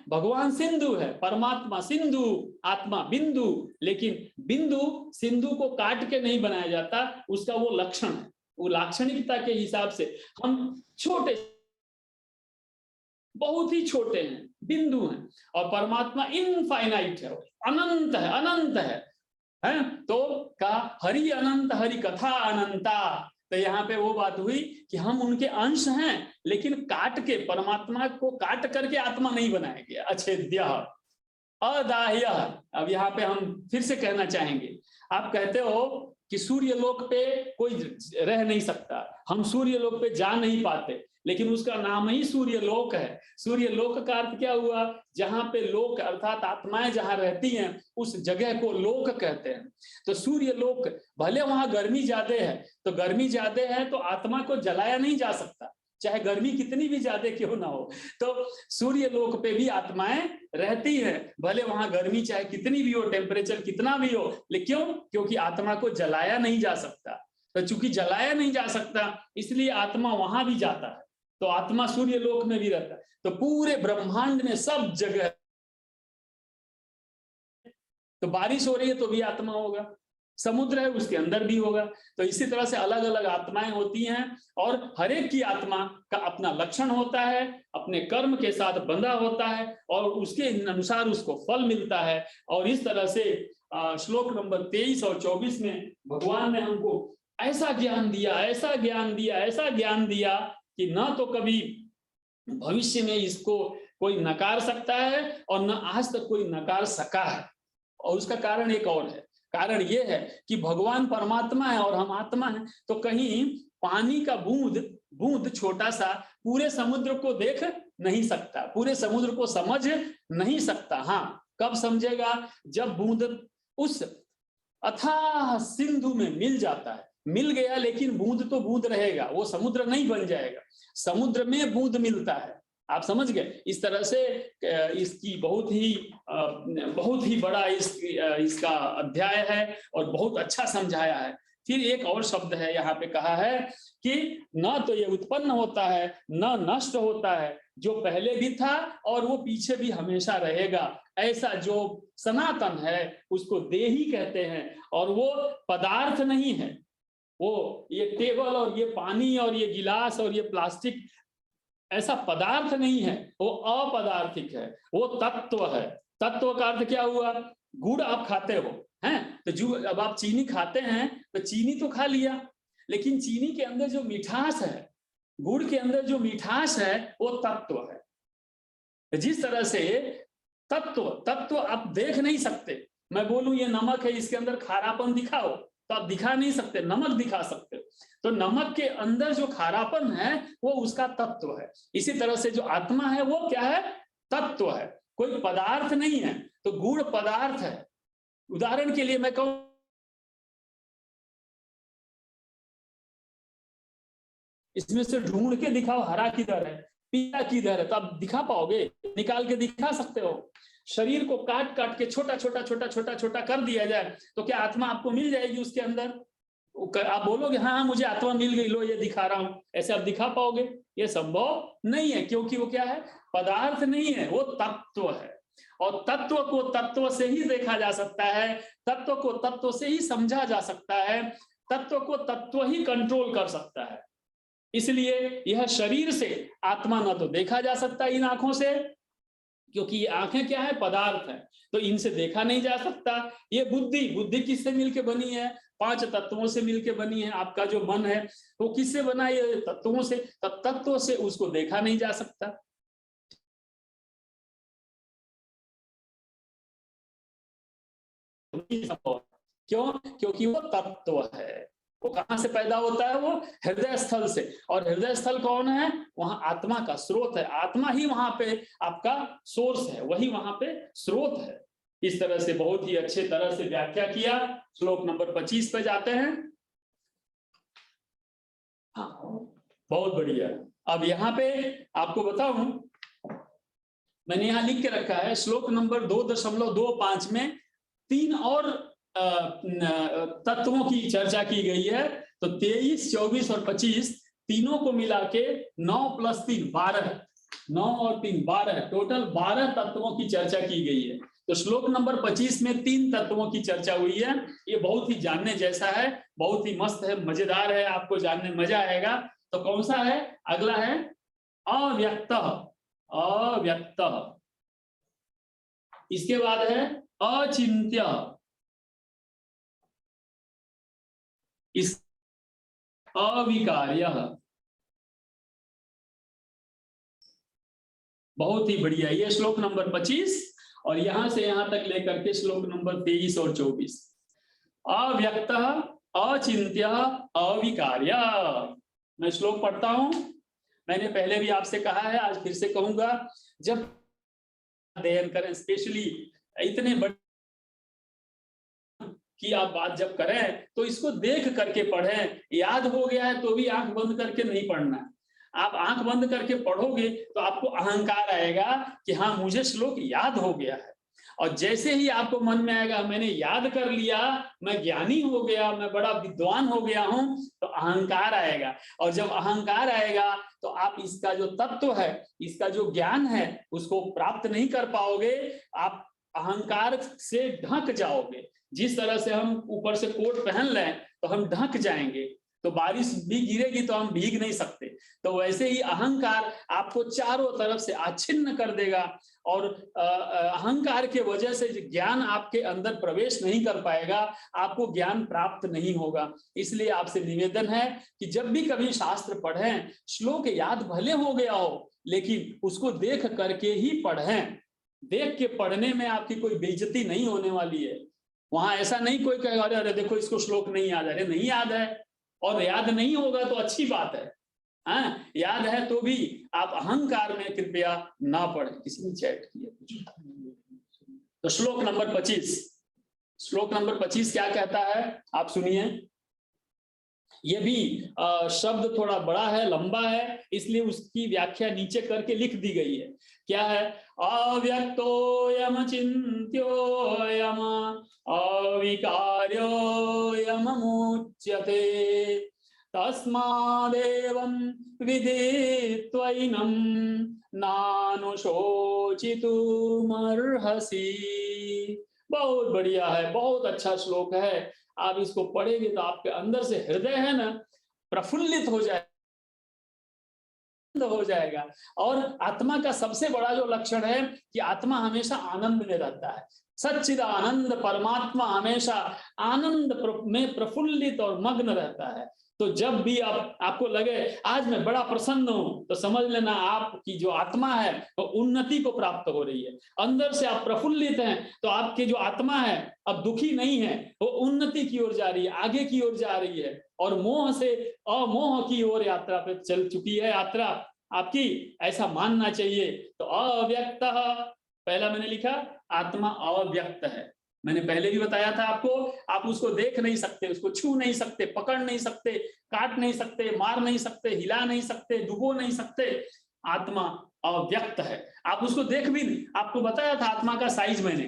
भगवान सिंधु है, परमात्मा सिंधु, आत्मा बिंदु। लेकिन बिंदु सिंधु को काट के नहीं बनाया जाता, उसका वो लक्षण है, वो लाक्षणिकता के हिसाब से हम छोटे, बहुत ही छोटे हैं, बिंदु हैं, और परमात्मा इनफाइनाइट है, अनंत है, अनंत है? तो का हरि अनंत, हरि कथा अनंता। तो यहाँ पे वो बात हुई कि हम उनके अंश हैं, लेकिन काट के, परमात्मा को काट करके आत्मा नहीं बनाया गया। अछेद्य, अदाह्य। अब यहाँ पे हम फिर से कहना चाहेंगे, आप कहते हो कि सूर्य लोक पे कोई रह नहीं सकता, हम सूर्य लोक पे जा नहीं पाते, लेकिन उसका नाम ही सूर्य लोक है। सूर्य लोक का अर्थ क्या हुआ? जहां पे लोक अर्थात आत्माएं जहां रहती हैं उस जगह को लोक कहते हैं। तो सूर्य लोक, भले वहां गर्मी ज्यादा है, तो गर्मी ज्यादा है तो आत्मा को जलाया नहीं जा सकता, चाहे गर्मी कितनी भी ज्यादा क्यों ना हो। तो सूर्य लोक पे भी आत्माएं रहती हैं, भले वहां गर्मी चाहे कितनी भी हो, टेम्परेचर कितना भी हो, लेकिन क्यों? क्योंकि आत्मा को जलाया नहीं जा सकता। तो चूंकि जलाया नहीं जा सकता, इसलिए आत्मा वहां भी जाता है। तो आत्मा सूर्य लोक में भी रहता है। तो पूरे ब्रह्मांड में सब जगह, तो बारिश हो रही है तो भी आत्मा होगा, समुद्र है उसके अंदर भी होगा। तो इसी तरह से अलग अलग आत्माएं होती हैं, और हर एक की आत्मा का अपना लक्षण होता है, अपने कर्म के साथ बंधा होता है, और उसके अनुसार उसको फल मिलता है। और इस तरह से श्लोक नंबर 23 और 24 में भगवान ने हमको ऐसा ज्ञान दिया, ऐसा ज्ञान दिया, ऐसा ज्ञान दिया कि न तो कभी भविष्य में इसको कोई नकार सकता है और न आज तक कोई नकार सका है। और उसका कारण एक और है, कारण ये है कि भगवान परमात्मा है और हम आत्मा है। तो कहीं पानी का बूंद छोटा सा पूरे समुद्र को देख नहीं सकता, पूरे समुद्र को समझ नहीं सकता। हाँ, कब समझेगा? जब बूंद उस अथाह सिंधु में मिल जाता है। मिल गया, लेकिन बूंद तो बूंद रहेगा, वो समुद्र नहीं बन जाएगा। समुद्र में बूंद मिलता है, आप समझ गए? इस तरह से इसकी बहुत ही बड़ा इसका अध्याय है और बहुत अच्छा समझाया है। फिर एक और शब्द है यहाँ पे कहा है कि न तो ये उत्पन्न होता है न नष्ट होता है, जो पहले भी था और वो पीछे भी हमेशा रहेगा। ऐसा जो सनातन है उसको देही कहते हैं, और वो पदार्थ नहीं है। वो ये टेबल और ये पानी और ये गिलास और ये प्लास्टिक ऐसा पदार्थ नहीं है, वो अपदार्थिक है, वो तत्व है। तत्व का अर्थ क्या हुआ? गुड़ आप खाते हो, हैं? तो जो अब आप चीनी खाते हैं तो चीनी तो खा लिया, लेकिन चीनी के अंदर जो मिठास है, गुड़ के अंदर जो मिठास है, वो तत्व है। जिस तरह से तत्व आप देख नहीं सकते। मैं बोलूं ये नमक है, इसके अंदर खारापन दिखाओ, तो आप दिखा नहीं सकते, नमक दिखा सकते हो। तो नमक के अंदर जो खारापन है वो उसका तत्व है। इसी तरह से जो आत्मा है वो क्या है? तत्व है, कोई पदार्थ नहीं है। तो गुड़ पदार्थ है। उदाहरण के लिए मैं कहूं इसमें से ढूंढ के दिखाओ हरा किधर है, पीला किधर है, तो आप दिखा पाओगे? निकाल के दिखा सकते हो? शरीर को काट काट के छोटा छोटा छोटा छोटा छोटा कर दिया जाए तो क्या आत्मा आपको मिल जाएगी उसके अंदर? आप बोलोगे हाँ हाँ मुझे आत्मा मिल गई, लो ये दिखा रहा हूं, ऐसे आप दिखा पाओगे? ये संभव नहीं है, क्योंकि वो क्या है? पदार्थ नहीं है, वो तत्व है। और तत्व को तत्व से ही देखा जा सकता है, तत्व को तत्व से ही समझा जा सकता है, तत्व को तत्व ही कंट्रोल कर सकता है। इसलिए यह शरीर से आत्मा ना तो देखा जा सकता इन आंखों से, क्योंकि ये आंखें क्या है? पदार्थ है, तो इनसे देखा नहीं जा सकता। ये बुद्धि, बुद्धि किससे मिलके बनी है? 5 तत्वों से मिलके बनी है। आपका जो मन है वो किससे बना है? ये तत्वों से। तत्वों से उसको देखा नहीं जा सकता। क्यों? क्योंकि वो तत्व है। वो कहां से पैदा होता है? वो हृदय स्थल से। और हृदय स्थल कौन है? वहां आत्मा का स्रोत है। आत्मा ही वहां पे आपका सोर्स है, वही वहां पे स्रोत है। इस तरह से बहुत ही अच्छे तरह से व्याख्या किया। श्लोक नंबर 25 पे जाते हैं। हाँ, बहुत बढ़िया। अब यहाँ पे आपको बताऊं, मैंने यहाँ लिख के रखा है श्लोक नंबर 2.25 में 3 और तत्वों की चर्चा की गई है। तो 23, 24 और 25 तीनों को मिला के 9 + 3 12, 9 और 3 12, टोटल 12 तत्वों की चर्चा की गई है। तो श्लोक नंबर 25 में 3 तत्वों की चर्चा हुई है। ये बहुत ही जानने जैसा है, बहुत ही मस्त है, मजेदार है, आपको जानने में मजा आएगा। तो कौन सा है? अगला है अव्यक्त। अव्यक्त। इसके बाद है अचिंत्य। इस अविकार्य। बहुत ही बढ़िया। ये श्लोक नंबर 25 और यहां से यहां तक लेकर के श्लोक नंबर 23 और 24। अव्यक्त, अचिंत्य, अविकार्य। मैं श्लोक पढ़ता हूं। मैंने पहले भी आपसे कहा है, आज फिर से कहूंगा, जब अध्ययन करें, स्पेशली इतने बड़े की आप बात जब करें तो इसको देख करके पढ़ें। याद हो गया है तो भी आंख बंद करके नहीं पढ़ना। आप आंख बंद करके पढ़ोगे तो आपको अहंकार आएगा कि हाँ मुझे श्लोक याद हो गया है। और जैसे ही आपको मन में आएगा मैंने याद कर लिया, मैं ज्ञानी हो गया, मैं बड़ा विद्वान हो गया हूं, तो अहंकार आएगा। और जब अहंकार आएगा तो आप इसका जो तत्व है, इसका जो ज्ञान है, उसको प्राप्त नहीं कर पाओगे। आप अहंकार से ढक जाओगे। जिस तरह से हम ऊपर से कोट पहन लें तो हम ढक जाएंगे, तो बारिश भी गिरेगी तो हम भीग नहीं सकते। तो वैसे ही अहंकार आपको चारों तरफ से आच्छिन्न कर देगा और अहंकार के वजह से ज्ञान आपके अंदर प्रवेश नहीं कर पाएगा, आपको ज्ञान प्राप्त नहीं होगा। इसलिए आपसे निवेदन है कि जब भी कभी शास्त्र पढ़ें, श्लोक याद भले हो गया हो लेकिन उसको देख करके ही पढ़ें। देख के पढ़ने में आपकी कोई बेइज्जती नहीं होने वाली है। वहां ऐसा नहीं कोई कहेगा अरे अरे देखो इसको श्लोक नहीं याद है। अरे नहीं याद है, और याद नहीं होगा तो अच्छी बात है। हाँ, याद है तो भी आप अहंकार में कृपया ना पढ़ें। किसी ने चैट किया कुछ? तो श्लोक नंबर 25, श्लोक नंबर 25 क्या कहता है आप सुनिए। ये भी शब्द थोड़ा बड़ा है, लंबा है, इसलिए उसकी व्याख्या नीचे करके लिख दी गई है। क्या है? अव्यक्तोऽयम् चिन्त्योऽयम् अविकार्योऽयम् मुच्यते तस्मादेवं विदित्वैनं नानुशोचितुमर्हसि। बहुत बढ़िया है, बहुत अच्छा श्लोक है। आप इसको पढ़ेंगे तो आपके अंदर से हृदय है ना प्रफुल्लित हो जाएगा। और आत्मा का सबसे बड़ा जो लक्षण है कि आत्मा हमेशा आनंद में रहता है। सच्चिदानंद परमात्मा हमेशा आनंद में प्रफुल्लित और मग्न रहता है। तो जब भी आपको लगे आज मैं बड़ा प्रसन्न हूं, तो समझ लेना आपकी जो आत्मा है वो उन्नति को प्राप्त हो रही है। अंदर से आप प्रफुल्लित हैं तो आपकी जो आत्मा है अब दुखी नहीं है, वो उन्नति की ओर जा रही है, आगे की ओर जा रही है, और मोह से अमोह की ओर यात्रा पे चल चुकी है यात्रा आपकी, ऐसा मानना चाहिए। तो अव्यक्त, पहला मैंने लिखा आत्मा अव्यक्त है, मैंने पहले भी बताया था आपको, आप उसको देख नहीं सकते, उसको छू नहीं सकते, पकड़ नहीं सकते, काट नहीं सकते, मार नहीं सकते, हिला नहीं सकते, डुबो नहीं सकते। आत्मा अव्यक्त है, आप उसको देख भी नहीं। आपको बताया था आत्मा का साइज मैंने,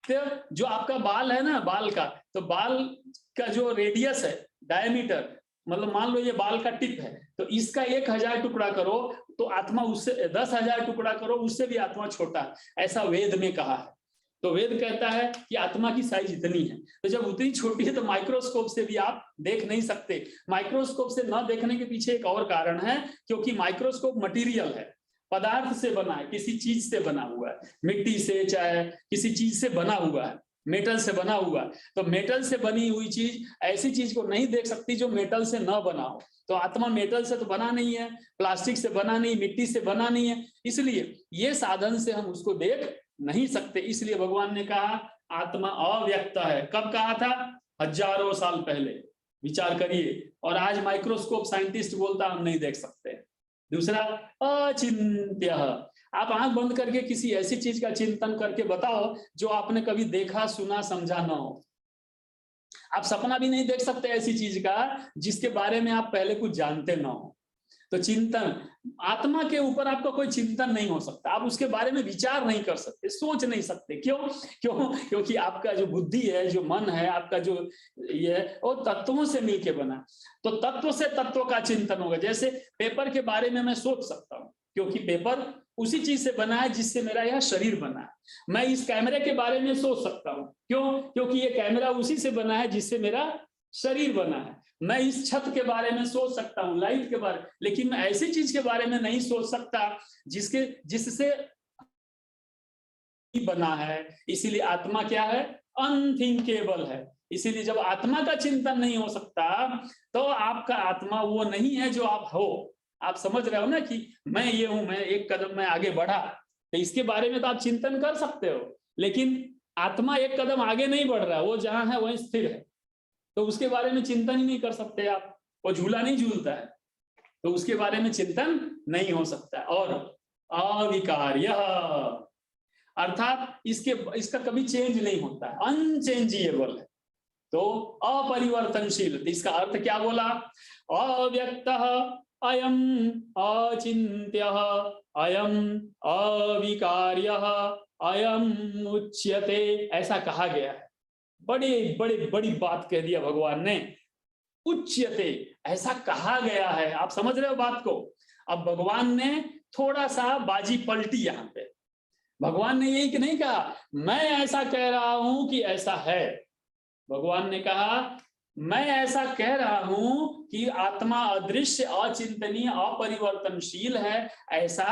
तो जो आपका बाल है ना, बाल का, तो बाल का जो रेडियस है, डायमीटर, मतलब मान लो ये बाल का टिप है, तो इसका 1000 टुकड़ा करो तो आत्मा उससे 10,000 टुकड़ा करो, उससे भी आत्मा छोटा है, ऐसा वेद में कहा है। तो वेद कहता है कि आत्मा की साइज इतनी है, तो जब उतनी छोटी है तो माइक्रोस्कोप से भी आप देख नहीं सकते। माइक्रोस्कोप से न देखने के पीछे एक और कारण है, क्योंकि माइक्रोस्कोप मटेरियल है, पदार्थ से बना है, किसी चीज से बना हुआ है, मिट्टी से, चाहे किसी चीज से बना हुआ है, मेटल से बना हुआ। तो मेटल से बनी हुई चीज, ऐसी चीज को नहीं देख सकती जो मेटल से न बना हो। तो आत्मा मेटल से तो बना नहीं है, प्लास्टिक से बना नहीं, मिट्टी से बना नहीं है, इसलिए ये साधन से हम उसको देख नहीं सकते। इसलिए भगवान ने कहा आत्मा अव्यक्त है। कब कहा था? हजारों साल पहले, विचार करिए। और आज माइक्रोस्कोप साइंटिस्ट बोलता हम नहीं देख सकते। दूसरा, अचिंत्य। आप आंख बंद करके किसी ऐसी चीज का चिंतन करके बताओ जो आपने कभी देखा, सुना, समझा ना हो। आप सपना भी नहीं देख सकते ऐसी चीज का जिसके बारे में आप पहले कुछ जानते ना हो। तो चिंतन, आत्मा के ऊपर आपका कोई चिंतन नहीं हो सकता, आप उसके बारे में विचार नहीं कर सकते, सोच नहीं सकते। क्यों? क्योंकि आपका जो बुद्धि है, जो मन है, आपका जो ये वो तत्वों से मिलके बना। तो तत्व से तत्व का चिंतन होगा। जैसे पेपर के बारे में मैं सोच सकता हूँ, क्योंकि पेपर उसी चीज से बना है जिससे मेरा यह शरीर बना है। मैं इस कैमरे के बारे में सोच सकता हूँ, क्यों? क्योंकि ये कैमरा उसी से बना है जिससे मेरा शरीर बना है। मैं इस छत के बारे में सोच सकता हूँ, लाइट के बारे, लेकिन मैं ऐसी चीज के बारे में नहीं सोच सकता जिससे बना है। इसीलिए आत्मा क्या है? अनथिंकेबल है। इसीलिए जब आत्मा का चिंतन नहीं हो सकता तो आपका आत्मा वो नहीं है जो आप हो। आप समझ रहे हो ना कि मैं ये हूं, मैं एक कदम में आगे बढ़ा, तो इसके बारे में तो आप चिंतन कर सकते हो, लेकिन आत्मा एक कदम आगे नहीं बढ़ रहा, वो जहां है वहीं स्थिर है, तो उसके बारे में चिंतन ही नहीं कर सकते आप। वो झूला नहीं झूलता है, तो उसके बारे में चिंतन नहीं हो सकता। और अविकार्य, अर्थात इसका कभी चेंज नहीं होता है, अनचेंजेबल है, तो अपरिवर्तनशील। इसका अर्थ क्या बोला? अव्यक्तः अयम अचिन्त्यः अयम अविकार्यः अयम उच्यते, ऐसा कहा गया है। बड़ी बात कह दिया भगवान ने, उच्यते, ऐसा कहा गया है। आप समझ रहे हो बात को? अब भगवान ने थोड़ा सा बाजी पलटी यहां पे। भगवान ने यही कि नहीं कहा मैं ऐसा कह रहा हूं कि ऐसा है। भगवान ने कहा मैं ऐसा कह रहा हूं कि आत्मा अदृश्य, अचिंतनीय, अपरिवर्तनशील है, ऐसा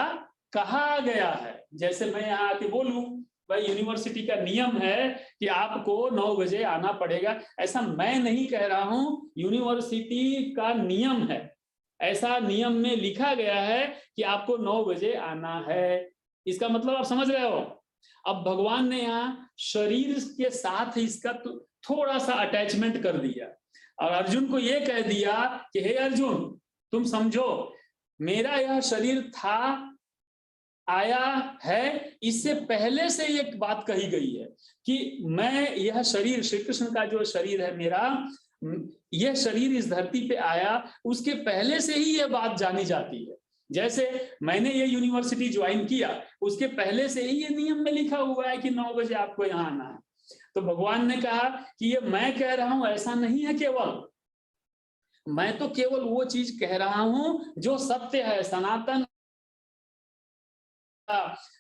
कहा गया है। जैसे मैं यहाँ आके बोलूं भाई यूनिवर्सिटी का नियम है कि आपको 9 बजे आना पड़ेगा, ऐसा मैं नहीं कह रहा हूं, यूनिवर्सिटी का नियम है, ऐसा नियम में लिखा गया है कि आपको 9 बजे आना है। इसका मतलब आप समझ रहे हो? अब भगवान ने यहाँ शरीर के साथ इसका थोड़ा सा अटैचमेंट कर दिया और अर्जुन को यह कह दिया कि हे अर्जुन, तुम समझो मेरा यह शरीर था, आया है, इससे पहले से एक बात कही गई है कि मैं यह शरीर, श्री कृष्ण का जो शरीर है मेरा, यह शरीर इस धरती पे आया, उसके पहले से ही यह बात जानी जाती है। जैसे मैंने ये यूनिवर्सिटी ज्वाइन किया, उसके पहले से ही ये नियम में लिखा हुआ है कि 9 बजे आपको यहाँ आना है। तो भगवान ने कहा कि ये मैं कह रहा हूं ऐसा नहीं है, केवल मैं तो केवल वो चीज कह रहा हूं जो सत्य है, सनातन,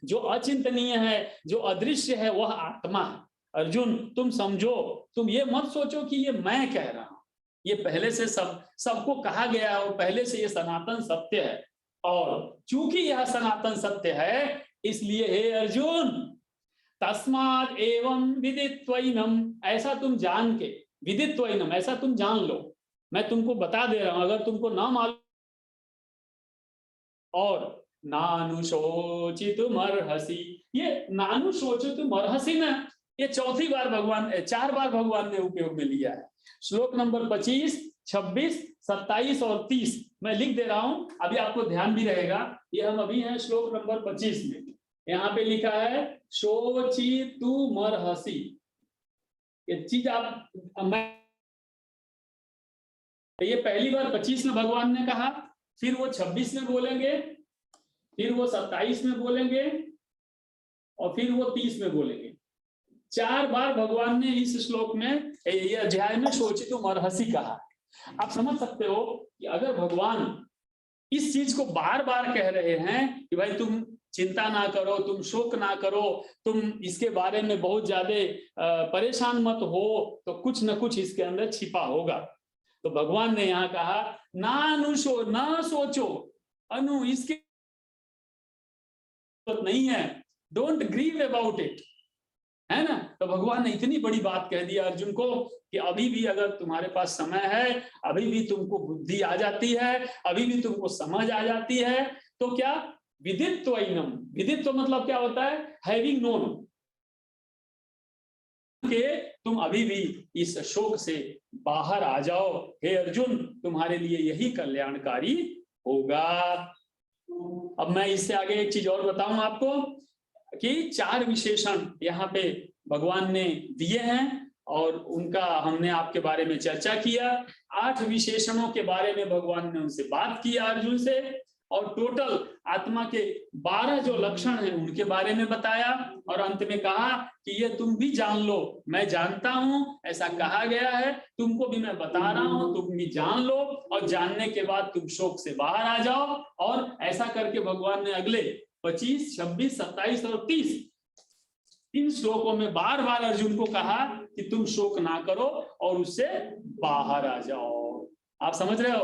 जो अचिंतनीय है, जो अदृश्य है, वह आत्मा है। अर्जुन तुम समझो, तुम ये मत सोचो कि ये मैं कह रहा हूं, ये पहले से सबको कहा गया है, पहले से ये सनातन सत्य है। और चूंकि यह सनातन सत्य है, इसलिए हे अर्जुन, तस्मात् एवं विदित्वैनम, ऐसा तुम जान के, विदित्वैनम, ऐसा तुम जान लो, मैं तुमको बता दे रहा हूं, अगर तुमको ना मालूम। और नानुशोचितुमर्हसि, ये नानुशोचितुमर्हसि ना, ये 4 बार भगवान ने उपयोग में लिया है। श्लोक नंबर 25, 26, 27 और 30 मैं लिख दे रहा हूं, अभी आपको ध्यान भी रहेगा। ये हम अभी हैं श्लोक नंबर 25 में, यहाँ पे लिखा है शोचितुमर्हसि। ये चीज आप मैं ये पहली बार 25 में भगवान ने कहा, फिर वो 26 में बोलेंगे, फिर वो 27 में बोलेंगे और फिर वो 30 में बोलेंगे। 4 बार भगवान ने इस श्लोक में, ये अध्याय में शोचितुम अर्हसि कहा। आप समझ सकते हो कि अगर भगवान इस चीज को बार बार कह रहे हैं कि भाई तुम चिंता ना करो, तुम शोक ना करो, तुम इसके बारे में बहुत ज्यादा परेशान मत हो, तो कुछ न कुछ इसके अंदर छिपा होगा। तो भगवान ने यहाँ कहा ना सोचो अनु, इसके नहीं है, डोंट ग्रीव अबाउट इट, है ना। तो भगवान ने इतनी बड़ी बात कह दी अर्जुन को कि अभी भी अगर तुम्हारे पास समय है, अभी भी तुमको बुद्धि आ जाती है, अभी भी तुमको समझ आ जाती है, तो क्या विदित्वैनम, विदित्व मतलब क्या होता है, हैविंग नोन, के तुम अभी भी इस शोक से बाहर आ जाओ। हे अर्जुन, तुम्हारे लिए यही कल्याणकारी होगा। अब मैं इससे आगे एक चीज और बताऊं आपको कि 4 विशेषण यहाँ पे भगवान ने दिए हैं और उनका हमने आपके बारे में चर्चा किया। 8 विशेषणों के बारे में भगवान ने उनसे बात किया अर्जुन से, और टोटल आत्मा के 12 जो लक्षण हैं उनके बारे में बताया, और अंत में कहा कि ये तुम भी जान लो, मैं जानता हूं, ऐसा कहा गया है, तुमको भी मैं बता रहा हूं, तुम भी जान लो, और जानने के बाद तुम शोक से बाहर आ जाओ। और ऐसा करके भगवान ने अगले 25, 26, 27 और 30 इन श्लोकों में बार बार अर्जुन को कहा कि तुम शोक ना करो और उससे बाहर आ जाओ। आप समझ रहे हो,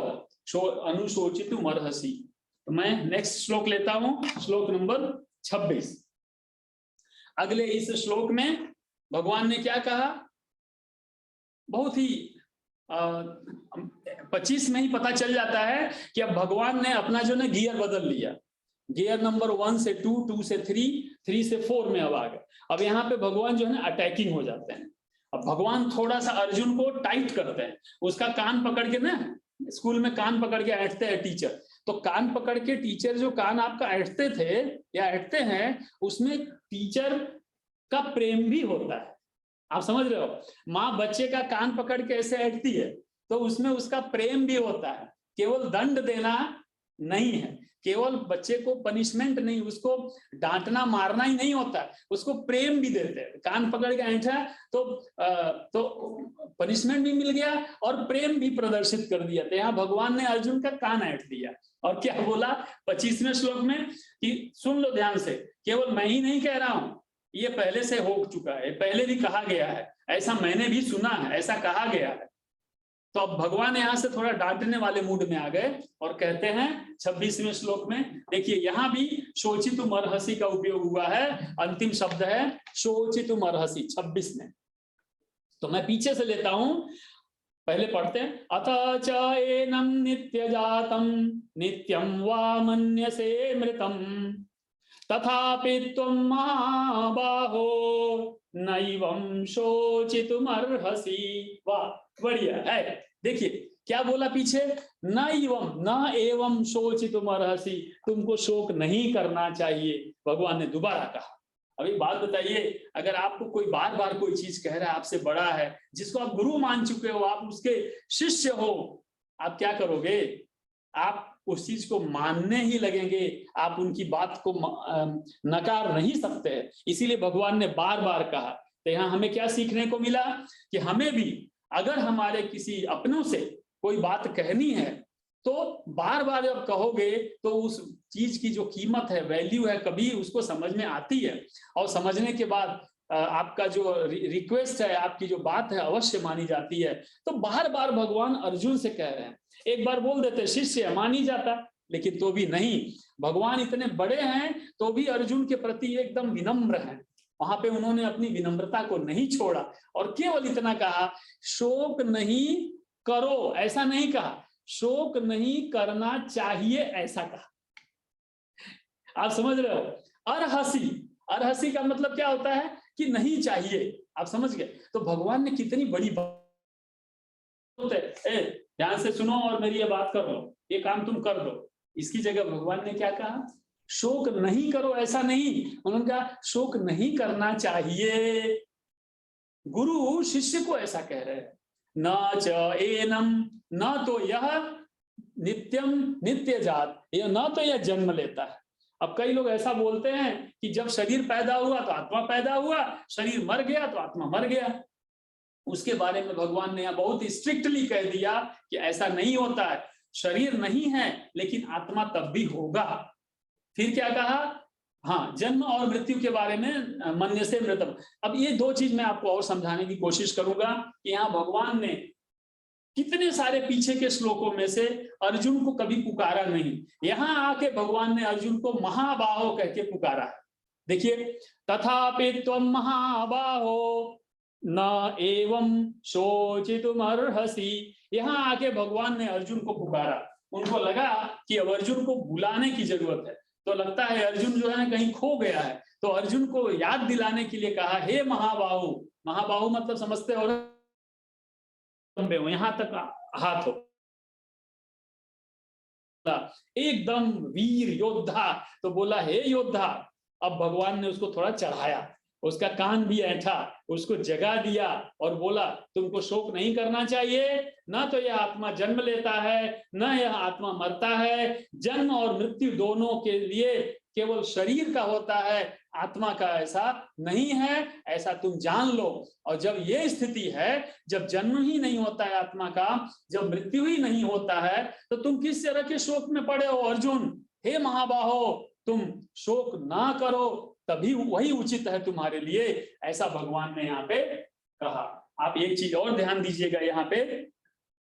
अनुशोचितुम अर्हसि। तो मैं नेक्स्ट श्लोक लेता हूं, श्लोक नंबर 26। अगले इस श्लोक में भगवान ने क्या कहा, बहुत ही 25 में ही पता चल जाता है कि अब भगवान ने अपना जो है गियर बदल लिया। गियर नंबर 1 से 2, 2 से 3, 3 से 4 में अब आ गए। अब यहाँ पे भगवान जो है ना अटैकिंग हो जाते हैं। अब भगवान थोड़ा सा अर्जुन को टाइट करते हैं, उसका कान पकड़ के ना, स्कूल में कान पकड़ के ऐंठते हैं टीचर, तो कान पकड़ के टीचर जो कान आपका ऐंठते थे या ऐंठते हैं, उसमें टीचर का प्रेम भी होता है। आप समझ रहे हो, माँ बच्चे का कान पकड़ के ऐसे ऐंठती है तो उसमें उसका प्रेम भी होता है, केवल दंड देना नहीं है, केवल बच्चे को पनिशमेंट नहीं, उसको डांटना मारना ही नहीं होता, उसको प्रेम भी देते हैं। कान पकड़ के ऐंठा तो पनिशमेंट भी मिल गया और प्रेम भी प्रदर्शित कर दिया। तो यहाँ भगवान ने अर्जुन का कान ऐंठ दिया और क्या बोला 25वें श्लोक में कि सुन लो ध्यान से, केवल मैं ही नहीं कह रहा हूं, ये पहले से हो चुका है, पहले भी कहा गया है, ऐसा मैंने भी सुना है, ऐसा कहा गया है। तो अब भगवान यहाँ से थोड़ा डांटने वाले मूड में आ गए और कहते हैं 26वें श्लोक में, देखिए यहाँ भी शोचितुम अर्हसि का उपयोग हुआ है, अंतिम शब्द है शोचितुम अर्हसि 26 में। तो मैं पीछे से लेता हूं, पहले पढ़ते हैं। अथ च एनं नित्य जातम नित्यं वा मन्यसे मृतम तथापि त्वं महाबाहो नैवं शोचितुमर्हसि। वाह, बढ़िया है। देखिए क्या बोला पीछे, न एवं शोचितुमर्हसि, तुमको शोक नहीं करना चाहिए, भगवान ने दोबारा कहा। अभी बात बताइए, अगर आपको कोई बार बार कोई चीज कह रहा है, आपसे बड़ा है, जिसको आप गुरु मान चुके हो, आप उसके शिष्य हो, आप क्या करोगे, आप उस चीज को मानने ही लगेंगे, आप उनकी बात को नकार नहीं सकते। इसीलिए भगवान ने बार बार कहा। तो यहाँ हमें क्या सीखने को मिला कि हमें भी अगर हमारे किसी अपनों से कोई बात कहनी है तो बार बार जब कहोगे तो उस चीज की जो कीमत है, वैल्यू है, कभी उसको समझ में आती है, और समझने के बाद आपका जो रिक्वेस्ट है, आपकी जो बात है, अवश्य मानी जाती है। तो बार बार भगवान अर्जुन से कह रहे हैं, एक बार बोल देते शिष्य मान ही जाता, लेकिन तो भी नहीं, भगवान इतने बड़े हैं तो भी अर्जुन के प्रति एकदम विनम्र हैं। वहां पे उन्होंने अपनी विनम्रता को नहीं छोड़ा और केवल इतना कहा, शोक नहीं करो, ऐसा नहीं कहा, शोक नहीं करना चाहिए, ऐसा कहा। आप समझ रहे हो, अर्हसि, अर्हसि का मतलब क्या होता है कि नहीं चाहिए। आप समझ गए। तो भगवान ने कितनी बड़ी बात है, ध्यान से सुनो और मेरी ये बात कर लो, ये काम तुम कर दो। इसकी जगह भगवान ने क्या कहा, शोक नहीं करो, ऐसा नहीं, उन्होंने कहा शोक नहीं करना चाहिए। गुरु शिष्य को ऐसा कह रहे हैं, न च एनम, न तो यह नित्यम नित्य जात, यह न तो यह जन्म लेता है। अब कई लोग ऐसा बोलते हैं कि जब शरीर पैदा हुआ तो आत्मा पैदा हुआ, शरीर मर गया तो आत्मा मर गया। उसके बारे में भगवान ने यहाँ बहुत स्ट्रिक्टली कह दिया कि ऐसा नहीं होता है, शरीर नहीं है लेकिन आत्मा तब भी होगा। फिर क्या कहा, हाँ, जन्म और मृत्यु के बारे में मन्यसे मृतम। अब ये दो चीज मैं आपको और समझाने की कोशिश करूंगा कि यहाँ भगवान ने कितने सारे पीछे के श्लोकों में से अर्जुन को कभी पुकारा नहीं, यहां आके भगवान ने अर्जुन को महाबाहो कह के पुकारा है। देखिए, तथापि त्वं महाबाहो न एवं शोचितुमर्हसि, यहां आके भगवान ने अर्जुन को पुकारा। उनको लगा कि अब अर्जुन को बुलाने की जरूरत है, तो लगता है अर्जुन जो है कहीं खो गया है, तो अर्जुन को याद दिलाने के लिए कहा, हे महाबाहु। महाबाहु मतलब समझते हो, यहां तक हाथ हो, एकदम वीर योद्धा, तो बोला हे योद्धा। अब भगवान ने उसको थोड़ा चढ़ाया, उसका कान भी ऐंठा, उसको जगा दिया और बोला तुमको शोक नहीं करना चाहिए, ना तो यह आत्मा जन्म लेता है ना यह आत्मा मरता है, जन्म और मृत्यु दोनों के लिए केवल शरीर का होता है, आत्मा का ऐसा नहीं है, ऐसा तुम जान लो। और जब ये स्थिति है, जब जन्म ही नहीं होता है आत्मा का, जब मृत्यु ही नहीं होता है, तो तुम किस तरह के शोक में पड़े हो अर्जुन। हे महाबाहो, तुम शोक ना करो, तभी वही उचित है तुम्हारे लिए, ऐसा भगवान ने यहाँ पे कहा। आप एक चीज और ध्यान दीजिएगा, यहाँ पे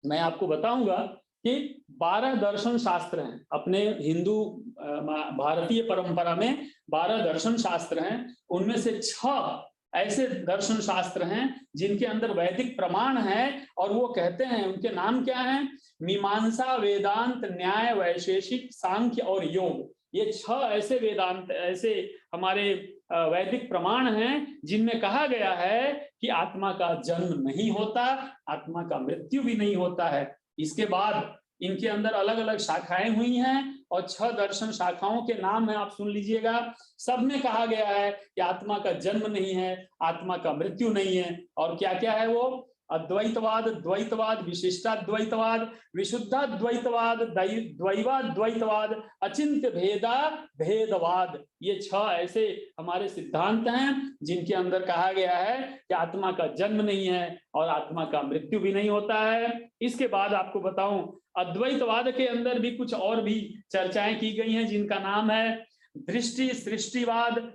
मैं आपको बताऊंगा कि 12 दर्शन शास्त्र हैं अपने हिंदू भारतीय परंपरा में, 12 दर्शन शास्त्र हैं, उनमें से 6 ऐसे दर्शन शास्त्र हैं जिनके अंदर वैदिक प्रमाण है, और वो कहते हैं, उनके नाम क्या हैं, मीमांसा, वेदांत, न्याय, वैशेषिक, सांख्य और योग। ये 6 ऐसे वेदांत, ऐसे हमारे वैदिक प्रमाण हैं जिनमें कहा गया है कि आत्मा का जन्म नहीं होता, आत्मा का मृत्यु भी नहीं होता है। इसके बाद इनके अंदर अलग अलग शाखाएं हुई हैं, और 6 दर्शन शाखाओं के नाम है, आप सुन लीजिएगा। सब में कहा गया है कि आत्मा का जन्म नहीं है, आत्मा का मृत्यु नहीं है। और क्या क्या है वो, अद्वैतवाद, द्वैतवाद, विशिष्टाद्वैतवाद, विशुद्धाद्वैतवाद, द्वैवाद्वैतवाद, अचिंत्य भेदा भेदवाद। ये 6 ऐसे हमारे सिद्धांत हैं जिनके अंदर कहा गया है कि आत्मा का जन्म नहीं है और आत्मा का मृत्यु भी नहीं होता है। इसके बाद आपको बताऊं, अद्वैतवाद के अंदर भी कुछ और भी चर्चाएं की गई हैं जिनका नाम है दृष्टि सृष्टिवाद,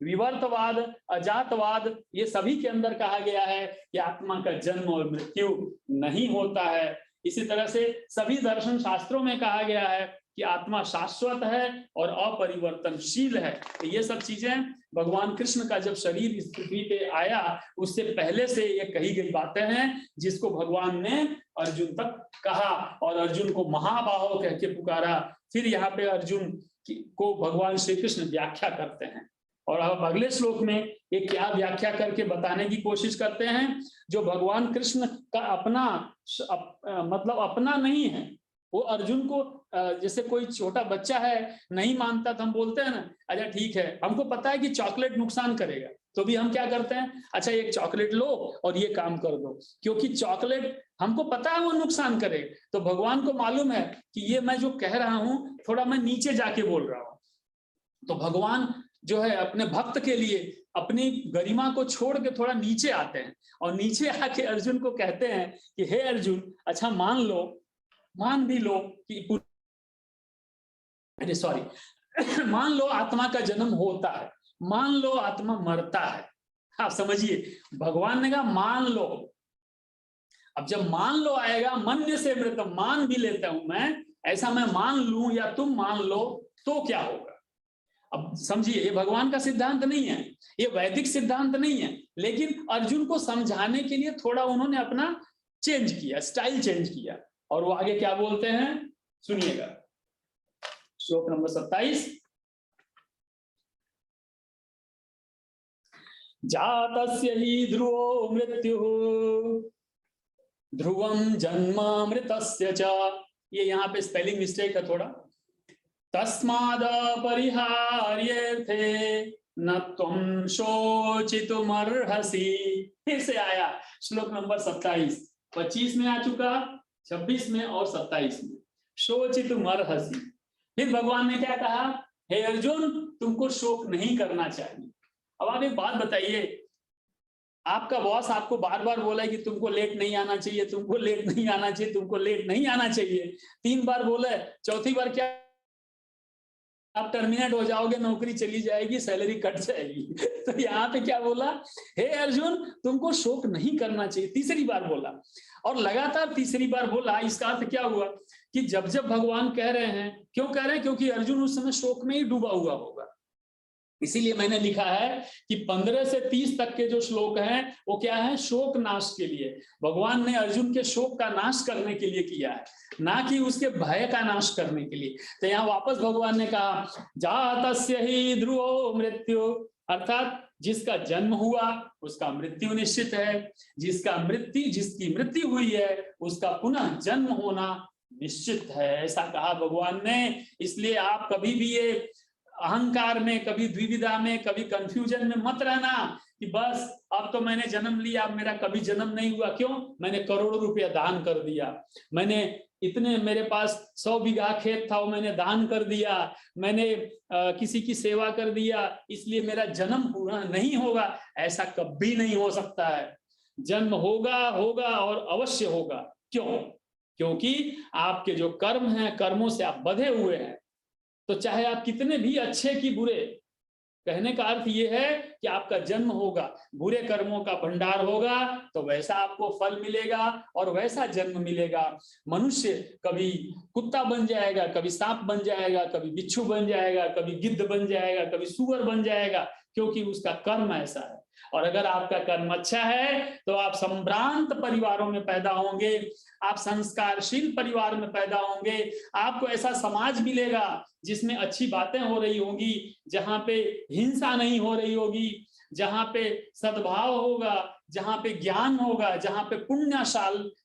विवर्तवाद, अजातवाद। ये सभी के अंदर कहा गया है कि आत्मा का जन्म और मृत्यु नहीं होता है। इसी तरह से सभी दर्शन शास्त्रों में कहा गया है कि आत्मा शाश्वत है और अपरिवर्तनशील है। तो ये सब चीजें भगवान कृष्ण का जब शरीर इस पृथ्वी पे आया उससे पहले से ये कही गई बातें हैं, जिसको भगवान ने अर्जुन तक कहा और अर्जुन को महाबाहो कह के पुकारा। फिर यहाँ पे अर्जुन को भगवान श्री कृष्ण व्याख्या करते हैं, और अब अगले श्लोक में ये क्या व्याख्या करके बताने की कोशिश करते हैं। जो भगवान कृष्ण का अपना मतलब अपना नहीं है, वो अर्जुन को, जैसे कोई छोटा बच्चा है नहीं मानता तो हम बोलते हैं ना, अच्छा ठीक है, हमको पता है कि चॉकलेट नुकसान करेगा, तो भी हम क्या करते हैं, अच्छा एक चॉकलेट लो और ये काम कर दो, क्योंकि चॉकलेट हमको पता है वो नुकसान करेगा। तो भगवान को मालूम है कि ये मैं जो कह रहा हूं थोड़ा मैं नीचे जाके बोल रहा हूं। तो भगवान जो है अपने भक्त के लिए अपनी गरिमा को छोड़ के थोड़ा नीचे आते हैं, और नीचे आके अर्जुन को कहते हैं कि हे अर्जुन, अच्छा मान भी लो कि मान लो आत्मा का जन्म होता है, मान लो आत्मा मरता है। आप समझिए, भगवान ने कहा मान लो। अब जब मान लो आएगा, मन्य से मृत, मान भी लेता हूं मैं, ऐसा मैं मान लूं या तुम मान लो तो क्या होगा। अब समझिए, ये भगवान का सिद्धांत नहीं है, ये वैदिक सिद्धांत नहीं है, लेकिन अर्जुन को समझाने के लिए थोड़ा उन्होंने अपना चेंज किया, स्टाइल चेंज किया। और वो आगे क्या बोलते हैं सुनिएगा, श्लोक नंबर 27। जातस्य हि ध्रुवो मृत्युः ध्रुवं जन्मामृतस्य च। ये यहाँ पे स्पेलिंग मिस्टेक है थोड़ा। तस्माद् परिहार्येऽर्थे न तुम शोचितुमर्हसि। फिर से आया श्लोक नंबर 27, 25 में आ चुका, 26 में और 27 में। शोचितुमर्हसि। फिर भगवान ने क्या कहा, हे अर्जुन तुमको शोक नहीं करना चाहिए। अब आप एक बात बताइए, आपका बॉस आपको बार बार बोला है कि तुमको लेट नहीं आना चाहिए, तुमको लेट नहीं आना चाहिए, तुमको लेट नहीं आना चाहिए, 3 बार बोला है, चौथी बार क्या आप टर्मिनेट हो जाओगे, नौकरी चली जाएगी, सैलरी कट जाएगी। तो यहाँ पे क्या बोला, हे अर्जुन तुमको शोक नहीं करना चाहिए, तीसरी बार बोला। और लगातार तीसरी बार बोला, इसका अर्थ क्या हुआ कि जब जब भगवान कह रहे हैं, क्यों कह रहे हैं, क्योंकि अर्जुन उस समय शोक में ही डूबा हुआ होगा। इसीलिए मैंने लिखा है कि 15 से 30 तक के जो श्लोक हैं वो क्या है, शोक नाश के लिए। भगवान ने अर्जुन के शोक का नाश करने के लिए किया है, ना कि उसके भय का नाश करने के लिए। तो यहाँ वापस भगवान ने कहा, जातस्य ही ध्रुवो मृत्यु, अर्थात जिसका जन्म हुआ उसका मृत्यु निश्चित है, जिसकी मृत्यु हुई है उसका पुनः जन्म होना निश्चित है, ऐसा कहा भगवान ने। इसलिए आप कभी भी ये अहंकार में, कभी द्विविधा में, कभी कंफ्यूजन में मत रहना कि बस अब तो मैंने जन्म लिया, अब मेरा कभी जन्म नहीं हुआ। क्यों, मैंने करोड़ों रुपया दान कर दिया, मैंने इतने, मेरे पास 100 बीघा खेत था वो मैंने दान कर दिया, मैंने किसी की सेवा कर दिया, इसलिए मेरा जन्म पूरा नहीं होगा। ऐसा कभी नहीं हो सकता है। जन्म होगा और अवश्य होगा। क्यों, क्योंकि आपके जो कर्म हैं, कर्मों से आप बंधे हुए हैं। तो चाहे आप कितने भी अच्छे की बुरे, कहने का अर्थ यह है कि आपका जन्म होगा, बुरे कर्मों का भंडार होगा तो वैसा आपको फल मिलेगा और वैसा जन्म मिलेगा। मनुष्य कभी कुत्ता बन जाएगा, कभी सांप बन जाएगा, कभी बिच्छू बन जाएगा, कभी गिद्ध बन जाएगा, कभी सुअर बन जाएगा, क्योंकि उसका कर्म ऐसा है। और अगर आपका कर्म अच्छा है तो आप संभ्रांत परिवारों में पैदा होंगे, आप संस्कारशील परिवार में पैदा होंगे, आपको ऐसा समाज मिलेगा जिसमें अच्छी बातें हो रही होंगी, जहां पे हिंसा नहीं हो रही होगी, जहां पे सद्भाव होगा, जहां पे ज्ञान होगा, जहां पे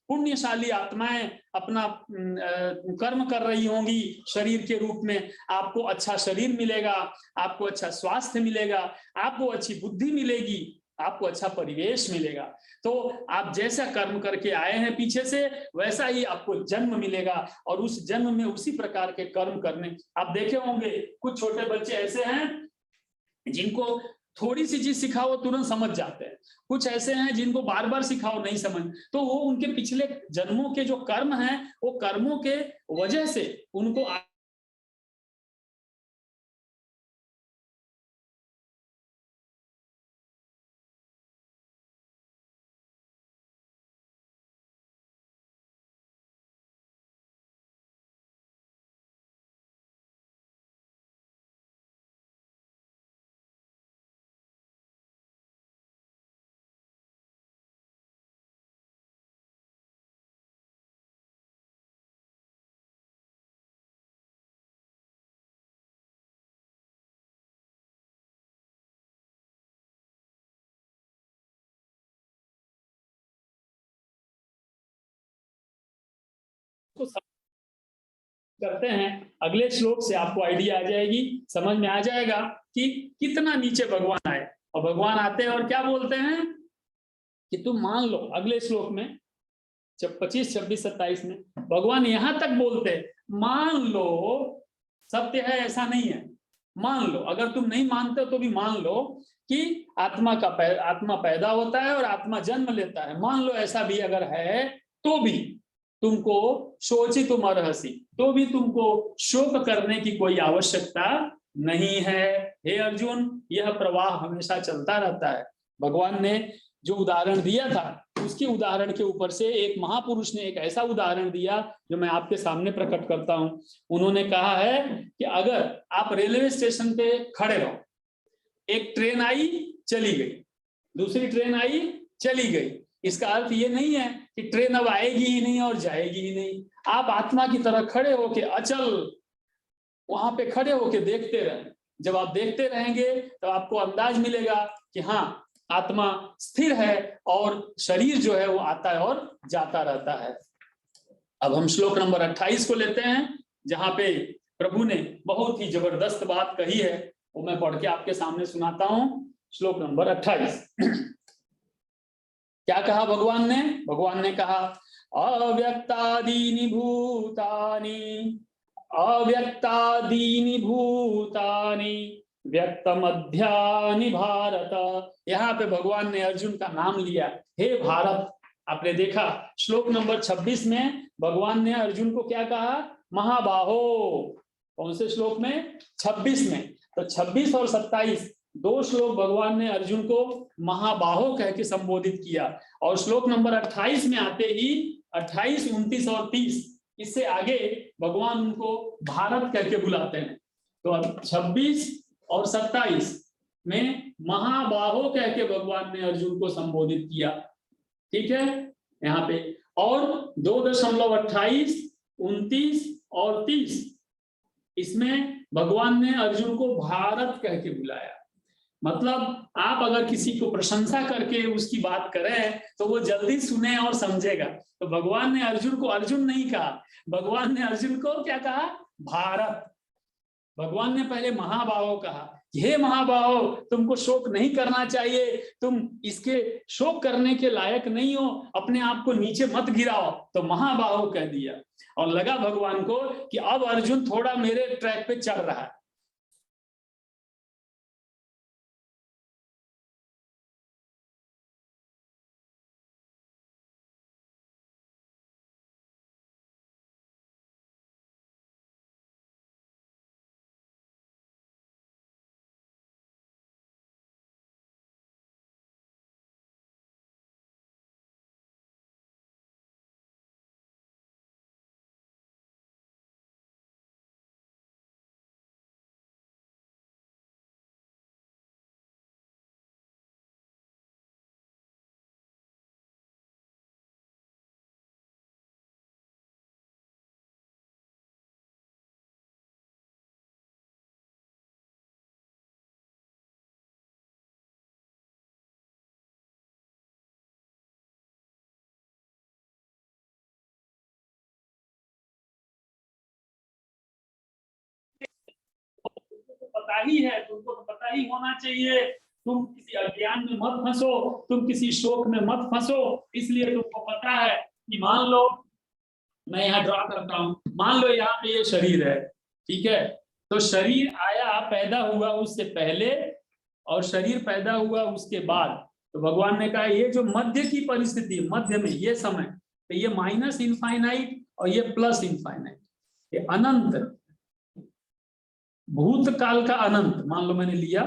पुण्यशाली आत्माएं अपना कर्म कर रही होंगी शरीर के रूप में। आपको अच्छा शरीर मिलेगा, आपको अच्छा स्वास्थ्य मिलेगा, आपको अच्छी बुद्धि मिलेगी, आपको अच्छा परिवेश मिलेगा। तो आप जैसा कर्म करके आए हैं पीछे से, वैसा ही आपको जन्म मिलेगा और उस जन्म में उसी प्रकार के कर्म करने। आप देखे होंगे कुछ छोटे बच्चे ऐसे हैं जिनको थोड़ी सी चीज सिखाओ तुरंत समझ जाते हैं, कुछ ऐसे हैं जिनको बार बार सिखाओ नहीं समझ। तो वो उनके पिछले जन्मों के जो कर्म हैं, वो कर्मों के वजह से उनको करते हैं। अगले श्लोक से आपको आइडिया आ जाएगी, समझ में आ जाएगा कि कितना नीचे भगवान आए। और भगवान आते हैं और क्या बोलते हैं कि तुम मान लो, अगले श्लोक में 25, 26, 27 में भगवान यहां तक बोलते, मान लो सत्य है ऐसा नहीं है, मान लो, अगर तुम नहीं मानते तो भी मान लो कि आत्मा पैदा होता है और आत्मा जन्म लेता है, मान लो ऐसा भी अगर है तो भी तुमको शोचितुमर्हसि, तो भी तुमको शोक करने की कोई आवश्यकता नहीं है। हे अर्जुन, यह प्रवाह हमेशा चलता रहता है। भगवान ने जो उदाहरण दिया था उसके उदाहरण के ऊपर से एक महापुरुष ने एक ऐसा उदाहरण दिया जो मैं आपके सामने प्रकट करता हूं। उन्होंने कहा है कि अगर आप रेलवे स्टेशन पे खड़े रहो, एक ट्रेन आई चली गई, दूसरी ट्रेन आई चली गई, इसका अर्थ ये नहीं है कि ट्रेन अब आएगी ही नहीं और जाएगी ही नहीं। आप आत्मा की तरह खड़े होके अचल वहां पे खड़े होके देखते रहें। जब आप देखते रहेंगे तो आपको अंदाज मिलेगा कि हाँ, आत्मा स्थिर है और शरीर जो है वो आता है और जाता रहता है। अब हम श्लोक नंबर 28 को लेते हैं, जहां पे प्रभु ने बहुत ही जबरदस्त बात कही है। वो मैं पढ़ के आपके सामने सुनाता हूं। श्लोक नंबर 28। क्या कहा भगवान ने? भगवान ने कहा अव्यक्तादीनि भूतानि, अव्यक्तादीनि भूतानि व्यक्तमध्यानि भारत। यहाँ पे भगवान ने अर्जुन का नाम लिया, हे भारत। आपने देखा श्लोक नंबर 26 में भगवान ने अर्जुन को क्या कहा? महाबाहो। कौन से श्लोक में? 26 में। तो 26 और 27 दो श्लोक भगवान ने अर्जुन को महाबाहो कह के संबोधित किया। और श्लोक नंबर 28 में आते ही 28, 29 और 30 इससे आगे भगवान उनको भारत कह के बुलाते हैं। तो अब 26 और 27 में महाबाहो कह के भगवान ने अर्जुन को संबोधित किया। ठीक है यहाँ पे। और 2.28, 29 और 30 इसमें भगवान ने अर्जुन को भारत कह के बुलाया। मतलब आप अगर किसी को प्रशंसा करके उसकी बात करें तो वो जल्दी सुने और समझेगा। तो भगवान ने अर्जुन को अर्जुन नहीं कहा, भगवान ने अर्जुन को क्या कहा? भारत। भगवान ने पहले महाबाहो कहा, हे महाबाहो तुमको शोक नहीं करना चाहिए, तुम इसके शोक करने के लायक नहीं हो, अपने आप को नीचे मत गिराओ। तो महाबाहो कह दिया। और लगा भगवान को कि अब अर्जुन थोड़ा मेरे ट्रैक पे चढ़ रहा है। पता ही है, तुमको तो पता ही होना चाहिए। तुम किसी अज्ञान में मत फंसो, तुम किसी शोक में मत फंसो। इसलिए तुमको पता है कि मान लो मैं यहाँ ड्रा करता हूँ, मान लो यहाँ पे ये शरीर है, ठीक है। तो शरीर आया, पैदा हुआ उससे पहले और शरीर पैदा हुआ उसके बाद। तो भगवान ने कहा ये जो मध्य की परिस्थिति, मध्य में ये समय, तो ये माइनस इनफाइनाइट और ये प्लस इनफाइनाइट, ये अनंत, भूतकाल का अनंत मान लो मैंने लिया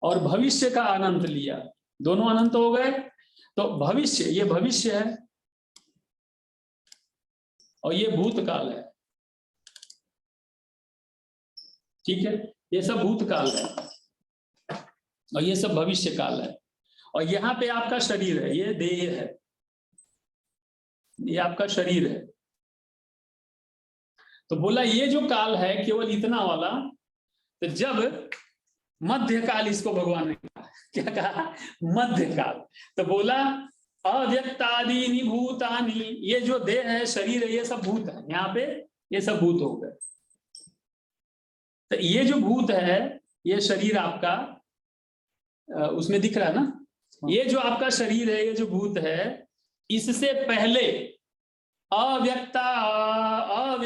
और भविष्य का अनंत लिया, दोनों अनंत हो गए। तो भविष्य, ये भविष्य है और ये भूतकाल है, ठीक है। ये सब भूतकाल है और ये सब भविष्य काल है। और यहाँ पे आपका शरीर है, ये देह है, ये आपका शरीर है। तो बोला ये जो काल है केवल इतना वाला। तो जब मध्यकाल, इसको भगवान ने कहा, क्या कहा? मध्यकाल। तो बोला अव्यक्तादीनि भूतानि, ये जो देह है, शरीर है, ये सब भूत है। यहाँ पे ये सब भूत हो गए। तो ये जो भूत है, ये शरीर आपका उसमें दिख रहा है ना, ये जो आपका शरीर है, ये जो भूत है, इससे पहले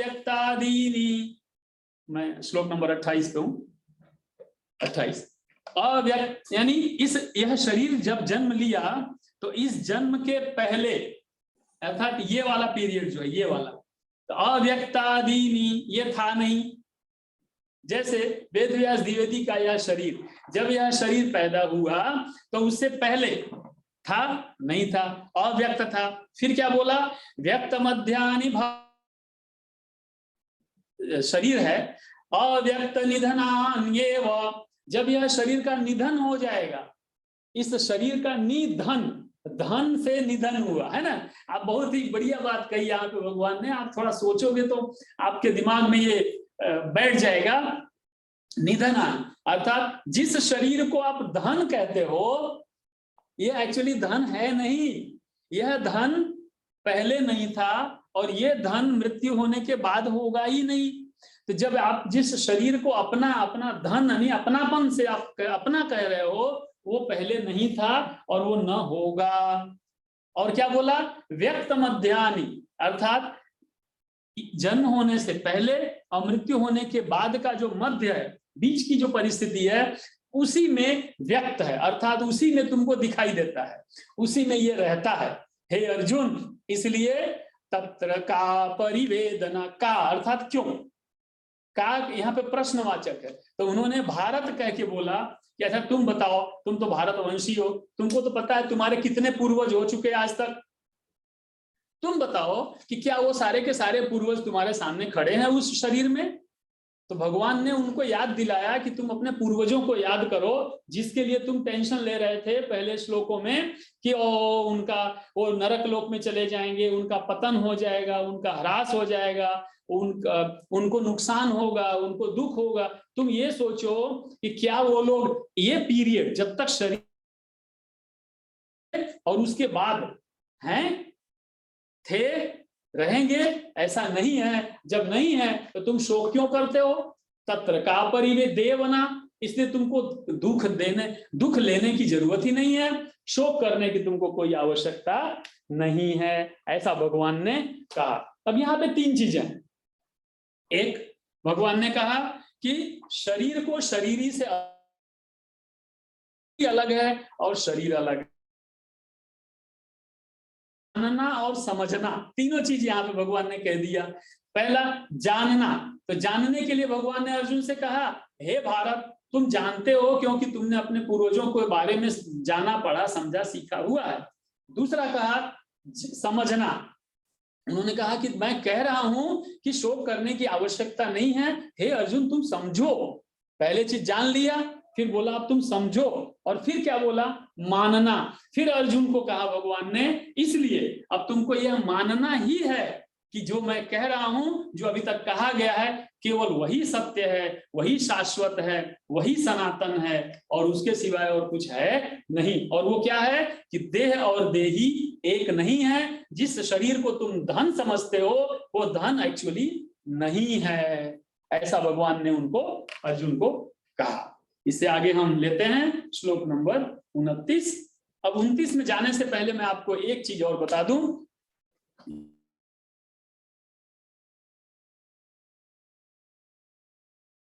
अव्यक्तादीनि, मैं श्लोक नंबर 28 पे हूं, 28। अव्यक्त यानी यह शरीर जब जन्म लिया तो इस जन्म के पहले, अर्थात ये वाला पीरियड जो है, ये वाला, तो अव्यक्तादीनि ये था नहीं। जैसे वेदव्यास द्विवेदी का यह शरीर, जब यह शरीर पैदा हुआ तो उससे पहले था नहीं था, अव्यक्त था। फिर क्या बोला? व्यक्त मध्यानि शरीर है, अव्यक्त निधनान्येव, जब यह शरीर का निधन हो जाएगा, इस शरीर का निधन, धन से निधन हुआ है ना। आप बहुत ही बढ़िया बात कही यहाँ पे भगवान ने, आप थोड़ा सोचोगे तो आपके दिमाग में ये बैठ जाएगा। निधनान अर्थात जिस शरीर को आप धन कहते हो, ये एक्चुअली धन है नहीं, यह धन पहले नहीं था और ये धन मृत्यु होने के बाद होगा ही नहीं। तो जब आप जिस शरीर को अपना अपना धन यानी अपनापन से आप अपना कह रहे हो, वो पहले नहीं था और वो न होगा। और क्या बोला, व्यक्त मध्यानि, अर्थात जन्म होने से पहले और मृत्यु होने के बाद का जो मध्य है, बीच की जो परिस्थिति है, उसी में व्यक्त है, अर्थात उसी में तुमको दिखाई देता है, उसी में ये रहता है हे अर्जुन। इसलिए तत्र का परिवेदना, का अर्थात क्यों, का यहाँ पे प्रश्नवाचक है। तो उन्होंने भारत कह के बोला कि अच्छा तुम बताओ, तुम तो भारतवंशी हो, तुमको तो पता है तुम्हारे कितने पूर्वज हो चुके आज तक, तुम बताओ कि क्या वो सारे के सारे पूर्वज तुम्हारे सामने खड़े हैं उस शरीर में। तो भगवान ने उनको याद दिलाया कि तुम अपने पूर्वजों को याद करो, जिसके लिए तुम टेंशन ले रहे थे पहले श्लोकों में कि उनका वो नरक लोक में चले जाएंगे, उनका पतन हो जाएगा, उनका ह्रास हो जाएगा, उनको नुकसान होगा, उनको दुख होगा। तुम ये सोचो कि क्या वो लोग ये पीरियड जब तक शरीर और उसके बाद हैं थे रहेंगे, ऐसा नहीं है। जब नहीं है तो तुम शोक क्यों करते हो। तत्र का परिवे देवना, इसलिए तुमको दुख लेने की जरूरत ही नहीं है, शोक करने की तुमको कोई आवश्यकता नहीं है, ऐसा भगवान ने कहा। अब यहाँ पे तीन चीजें हैं। एक, भगवान ने कहा कि शरीर को शरीरी से अलग है और शरीर अलग है। जानना और समझना, तीनों चीज यहाँ पे भगवान ने कह दिया। पहला जानना, तो जानने के लिए भगवान ने अर्जुन से कहा हे भारत तुम जानते हो क्योंकि तुमने अपने पूर्वजों के बारे में जाना, पढ़ा, समझा, सीखा हुआ है। दूसरा कहा समझना, उन्होंने कहा कि मैं कह रहा हूं कि शोक करने की आवश्यकता नहीं है, हे अर्जुन तुम समझो। पहले चीज जान लिया, फिर बोला अब तुम समझो, और फिर क्या बोला, मानना। फिर अर्जुन को कहा भगवान ने इसलिए अब तुमको यह मानना ही है कि जो मैं कह रहा हूं, जो अभी तक कहा गया है, केवल वही सत्य है, वही शाश्वत है, वही सनातन है, और उसके सिवाय और कुछ है नहीं। और वो क्या है कि देह और देही एक नहीं है। जिस शरीर को तुम धन समझते हो वो धन एक्चुअली नहीं है, ऐसा भगवान ने उनको, अर्जुन को कहा। इससे आगे हम लेते हैं श्लोक नंबर 29। अब 29 में जाने से पहले मैं आपको एक चीज और बता दूं।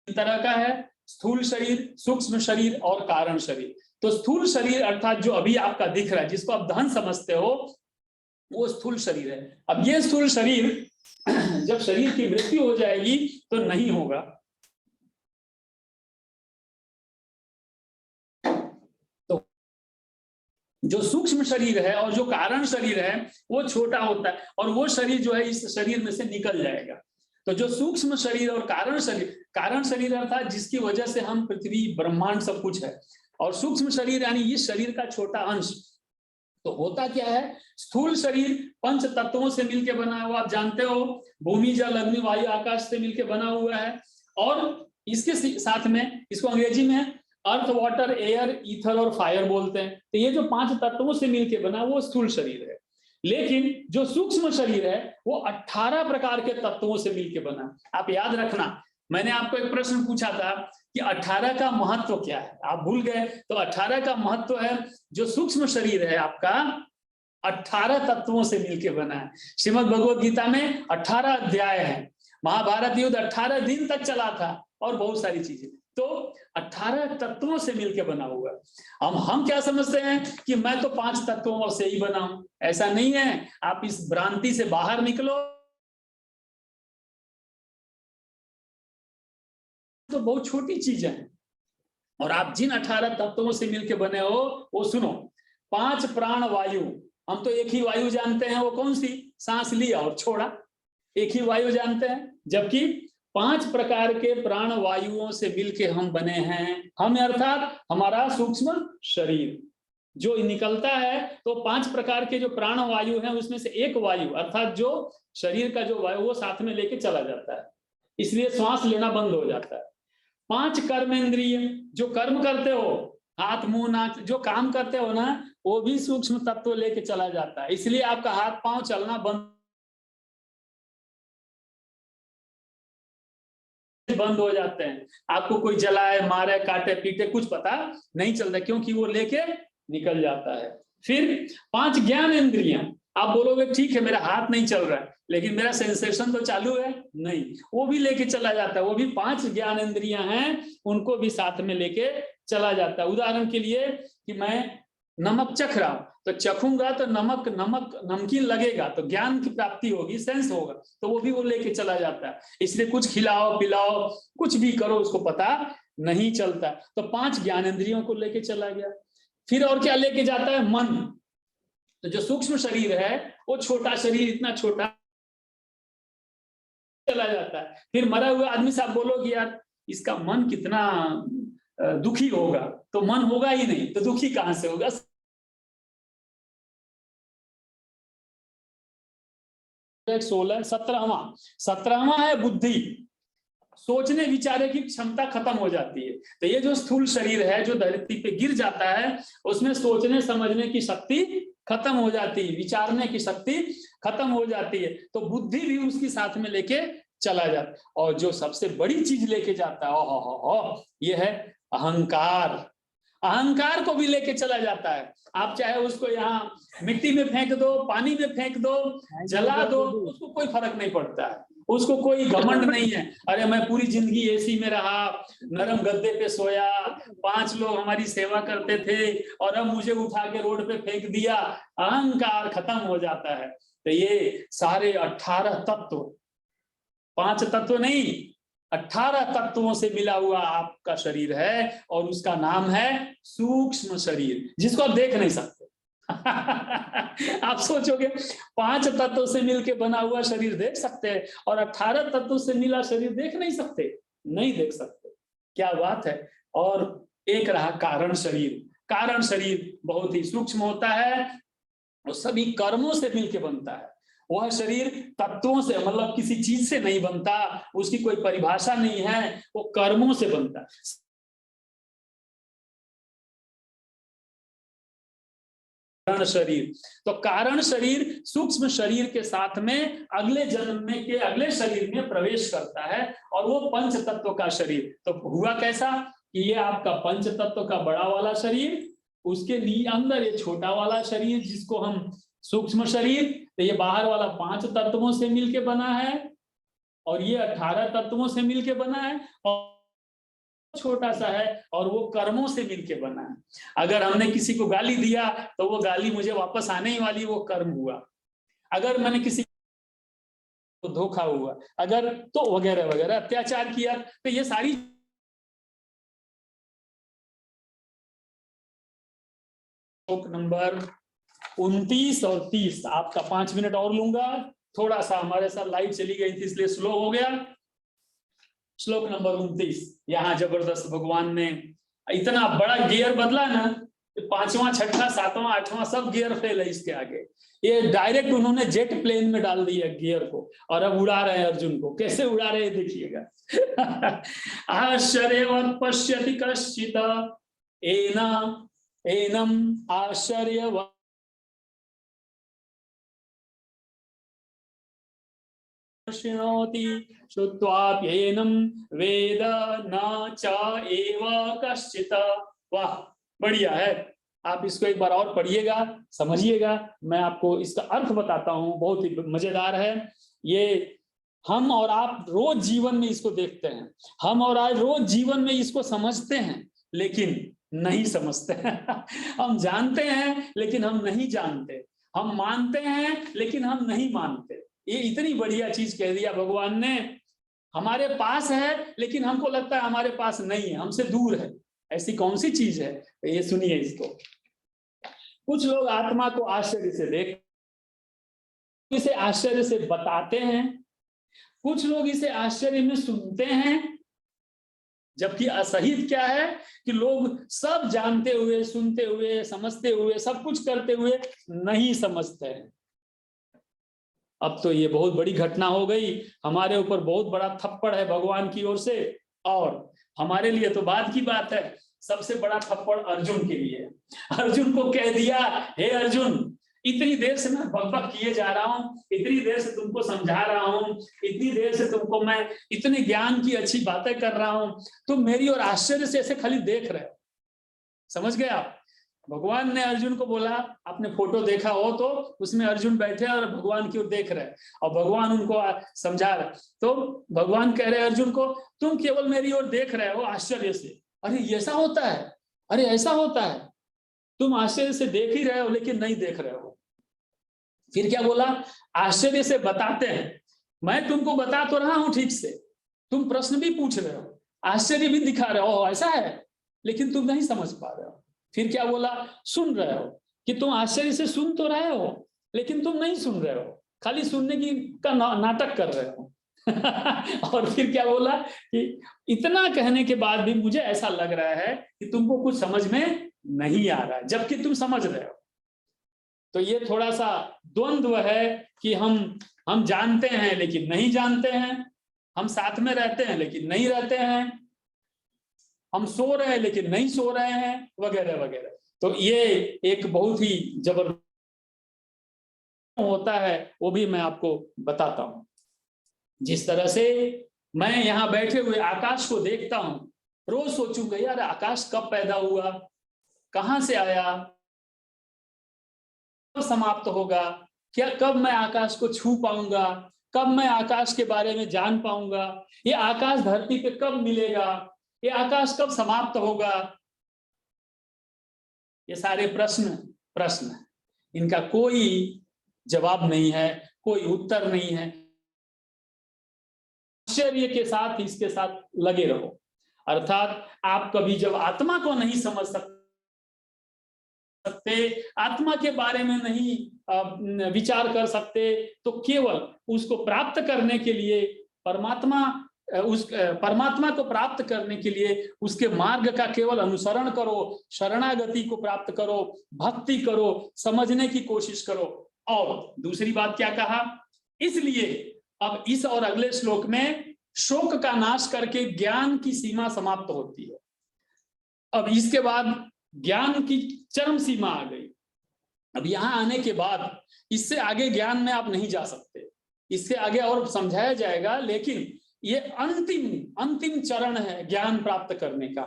तरह का है, स्थूल शरीर, सूक्ष्म शरीर और कारण शरीर। तो स्थूल शरीर अर्थात जो अभी आपका दिख रहा है, जिसको आप धन समझते हो, वो स्थूल शरीर है। अब ये स्थूल शरीर जब शरीर की मृत्यु हो जाएगी तो नहीं होगा। तो जो सूक्ष्म शरीर है और जो कारण शरीर है वो छोटा होता है, और वो शरीर जो है इस शरीर में से निकल जाएगा। तो जो सूक्ष्म शरीर और कारण शरीर अर्थात जिसकी वजह से हम पृथ्वी, ब्रह्मांड सब कुछ है, और सूक्ष्म शरीर यानी इस शरीर का छोटा अंश। तो होता क्या है, स्थूल शरीर पंच तत्वों से मिलकर बना हुआ, आप जानते हो, भूमि, जल, अग्नि, वायु, आकाश से मिलकर बना हुआ है। और इसके साथ में इसको अंग्रेजी में अर्थ, वाटर, एयर, ईथर और फायर बोलते हैं। तो ये जो पांच तत्वों से मिलकर बना वो स्थूल शरीर है। लेकिन जो सूक्ष्म शरीर है वो 18 प्रकार के तत्वों से मिलकर बना। आप याद रखना, मैंने आपको एक प्रश्न पूछा था कि 18 का महत्व क्या है, आप भूल गए। तो 18 का महत्व है, जो सूक्ष्म शरीर है आपका 18 तत्वों से मिलकर बना है। श्रीमद् भगवद गीता में 18 अध्याय है, महाभारत युद्ध 18 दिन तक चला था, और बहुत सारी चीजें। तो 18 तत्वों से मिलकर बना हुआ। हम क्या समझते हैं कि मैं तो 5 तत्वों से ही बना हूं, ऐसा नहीं है। आप इस भ्रांति से बाहर निकलो तो बहुत छोटी चीजें हैं। और आप जिन 18 तत्वों से मिलकर बने हो वो सुनो, 5 प्राण वायु, हम तो एक ही वायु जानते हैं, वो कौन सी, सांस लिया और छोड़ा, एक ही वायु जानते हैं। जबकि 5 प्रकार के प्राण वायुओं से मिलके हम बने हैं। हम अर्थात हमारा सूक्ष्म शरीर जो निकलता है, तो 5 प्रकार के जो प्राण वायु हैं उसमें से एक वायु अर्थात जो शरीर का जो वायु वो साथ में लेके चला जाता है, इसलिए श्वास लेना बंद हो जाता है। 5 कर्मेंद्रिय, जो कर्म करते हो, हाथ, मुंह, नाक, जो काम करते हो ना, वो भी सूक्ष्म तत्व लेके चला जाता है, इसलिए आपका हाथ पांव चलना बंद बंद हो जाते हैं। आपको कोई जलाए, मारे, काटे, पीटे, कुछ पता नहीं चलता, क्योंकि वो लेके निकल जाता है। फिर 5 ज्ञान इंद्रियां। आप बोलोगे ठीक है मेरा हाथ नहीं चल रहा है, लेकिन मेरा सेंसेशन तो चालू है, नहीं, वो भी लेके चला जाता है। वो भी 5 ज्ञान इंद्रियां हैं, उनको भी साथ में लेके चला जाता है। उदाहरण के लिए कि मैं नमक चख रहा हूं, तो चखूंगा तो नमक नमकीन लगेगा, तो ज्ञान की प्राप्ति होगी, सेंस होगा, तो वो भी वो लेके चला जाता है। इसलिए कुछ खिलाओ पिलाओ, कुछ भी करो, उसको पता नहीं चलता। तो 5 ज्ञानेंद्रियों को लेके चला गया। फिर और क्या लेके जाता है? मन। तो जो सूक्ष्म शरीर है, वो छोटा शरीर, इतना छोटा, चला जाता है। फिर मरा हुआ आदमी से आप बोलोगे यार इसका मन कितना दुखी होगा, तो मन होगा ही नहीं, तो दुखी कहां से होगा? 16, 17वां है बुद्धि। सोचने विचारे की क्षमता खत्म हो जाती है। तो ये जो स्थूल शरीर है, जो धरती पे गिर जाता है, उसमें सोचने समझने की शक्ति खत्म हो जाती है, विचारने की शक्ति खत्म हो जाती है। तो बुद्धि भी उसकी साथ में लेके चला जाता है। और जो सबसे बड़ी चीज लेके जाता है, ये है अहंकार। अहंकार को भी लेके चला जाता है। आप चाहे उसको यहाँ मिट्टी में फेंक दो, पानी में फेंक दो, जला दो, उसको कोई फर्क नहीं पड़ता है। उसको कोई घमंड नहीं है, अरे मैं पूरी जिंदगी एसी में रहा, नरम गद्दे पे सोया, 5 लोग हमारी सेवा करते थे, और अब मुझे उठा के रोड पे फेंक दिया। अहंकार खत्म हो जाता है। तो ये सारे 18 तत्व, 5 तत्व नहीं, 18 तत्वों से मिला हुआ आपका शरीर है, और उसका नाम है सूक्ष्म शरीर, जिसको आप देख नहीं सकते। आप सोचोगे 5 तत्वों से मिलके बना हुआ शरीर देख सकते हैं, और 18 तत्वों से मिला शरीर देख नहीं सकते, नहीं देख सकते। क्या बात है। और एक रहा कारण शरीर। कारण शरीर बहुत ही सूक्ष्म होता है, वो सभी कर्मों से मिलके बनता है। वह शरीर तत्वों से, मतलब किसी चीज से नहीं बनता, उसकी कोई परिभाषा नहीं है, वो कर्मों से बनता है। कारण शरीर, तो कारण शरीर सूक्ष्म शरीर के साथ में अगले जन्म में के अगले शरीर में प्रवेश करता है, और वो पंच तत्व का शरीर। तो हुआ कैसा कि ये आपका पंच तत्व का बड़ा वाला शरीर, उसके लिए अंदर ये छोटा वाला शरीर जिसको हम सूक्ष्म शरीर, तो ये बाहर वाला 5 तत्वों से मिलके बना है, और ये 18 तत्वों से मिलके बना है, और छोटा सा है, और वो कर्मों से मिलके बना है। अगर हमने किसी को गाली दिया तो वो गाली मुझे वापस आने ही वाली, वो कर्म हुआ। अगर मैंने किसी को धोखा हुआ, अगर तो वगैरह वगैरह, अत्याचार किया, तो ये सारी श्लोक नंबर 29 और 30 आपका 5 मिनट और लूंगा। थोड़ा सा हमारे साथ लाइट चली गई थी इसलिए स्लो हो गया। श्लोक नंबर 29, यहाँ जबरदस्त भगवान ने इतना बड़ा गियर बदला ना, 5वां 6वां 7वां 8वां सब गियर फेल है इसके आगे। ये डायरेक्ट उन्होंने जेट प्लेन में डाल दिया गियर को, और अब उड़ा रहे हैं अर्जुन को। कैसे उड़ा रहे हैं देखिएगा। आश्चर्यवत् पश्यति कश्चित् एनम आश्चर्यवत् शृणोति श्रुत्वाप्येनं वेद न च एव कश्चित्। वाह, बढ़िया है। आप इसको एक बार और पढ़िएगा, समझिएगा। मैं आपको इसका अर्थ बताता हूं, बहुत ही मजेदार है ये। हम और आप रोज जीवन में इसको देखते हैं, हम और आप रोज जीवन में इसको समझते हैं, लेकिन नहीं समझते हैं। हम जानते हैं लेकिन हम नहीं जानते, हम मानते हैं लेकिन हम नहीं मानते। ये इतनी बढ़िया चीज कह दिया भगवान ने। हमारे पास है लेकिन हमको लगता है हमारे पास नहीं है, हमसे दूर है। ऐसी कौन सी चीज है? तो ये सुनिए इसको। कुछ लोग आत्मा को आश्चर्य से देख, इसे आश्चर्य से बताते हैं, कुछ लोग इसे आश्चर्य में सुनते हैं। जबकि असहित क्या है कि लोग सब जानते हुए, सुनते हुए, समझते हुए, सब कुछ करते हुए नहीं समझते हैं। अब तो ये बहुत बड़ी घटना हो गई, हमारे ऊपर बहुत बड़ा थप्पड़ है भगवान की ओर से। और हमारे लिए तो बाद की बात है, सबसे बड़ा थप्पड़ अर्जुन के लिए। अर्जुन को कह दिया, हे अर्जुन, इतनी देर से मैं बकबक किए जा रहा हूँ, इतनी देर से तुमको समझा रहा हूँ, इतनी देर से तुमको मैं इतने ज्ञान की अच्छी बातें कर रहा हूँ, तुम मेरी और आश्चर्य से ऐसे खाली देख रहे हो। समझ गए आप? भगवान ने अर्जुन को बोला, आपने फोटो देखा हो तो उसमें अर्जुन बैठे और भगवान की ओर देख रहे हैं और भगवान उनको समझा रहे। तो भगवान कह रहे अर्जुन को, तुम केवल मेरी ओर देख रहे हो आश्चर्य से। अरे ऐसा होता है, अरे ऐसा होता है, तुम आश्चर्य से देख ही रहे हो लेकिन नहीं देख रहे हो। फिर क्या बोला? आश्चर्य से बताते हैं, मैं तुमको बता तो रहा हूं ठीक से, तुम प्रश्न भी पूछ रहे हो, आश्चर्य भी दिखा रहे हो, ऐसा है, लेकिन तुम नहीं समझ पा रहे हो। फिर क्या बोला? सुन रहे हो, कि तुम आश्चर्य से सुन तो रहे हो लेकिन तुम नहीं सुन रहे हो, खाली सुनने की का नाटक कर रहे हो। और फिर क्या बोला कि इतना कहने के बाद भी मुझे ऐसा लग रहा है कि तुमको कुछ समझ में नहीं आ रहा है, जबकि तुम समझ रहे हो। तो ये थोड़ा सा द्वंद्व है कि हम जानते हैं लेकिन नहीं जानते हैं, हम साथ में रहते हैं लेकिन नहीं रहते हैं, हम सो रहे हैं लेकिन नहीं सो रहे हैं, वगैरह वगैरह। तो ये एक बहुत ही जबरदस्त होता है, वो भी मैं आपको बताता हूं। जिस तरह से मैं यहाँ बैठे हुए आकाश को देखता हूं, रोज सोचूंगा यार आकाश कब पैदा हुआ, कहां से आया, कब समाप्त होगा, क्या कब मैं आकाश को छू पाऊंगा, कब मैं आकाश के बारे में जान पाऊंगा, ये आकाश धरती पे कब मिलेगा, ये आकाश कब समाप्त होगा। ये सारे प्रश्न इनका कोई जवाब नहीं है, कोई उत्तर नहीं है। आश्चर्य के साथ इसके साथ लगे रहो। अर्थात आप कभी जब आत्मा को नहीं समझ सकते, आत्मा के बारे में नहीं विचार कर सकते, तो केवल उसको प्राप्त करने के लिए परमात्मा को प्राप्त करने के लिए उसके मार्ग का केवल अनुसरण करो, शरणागति को प्राप्त करो, भक्ति करो, समझने की कोशिश करो। और दूसरी बात क्या कहा? इसलिए अब इस और अगले श्लोक में शोक का नाश करके ज्ञान की सीमा समाप्त होती है। अब इसके बाद ज्ञान की चरम सीमा आ गई। अब यहां आने के बाद इससे आगे ज्ञान में आप नहीं जा सकते, इससे आगे और समझाया जाएगा, लेकिन ये अंतिम चरण है ज्ञान प्राप्त करने का,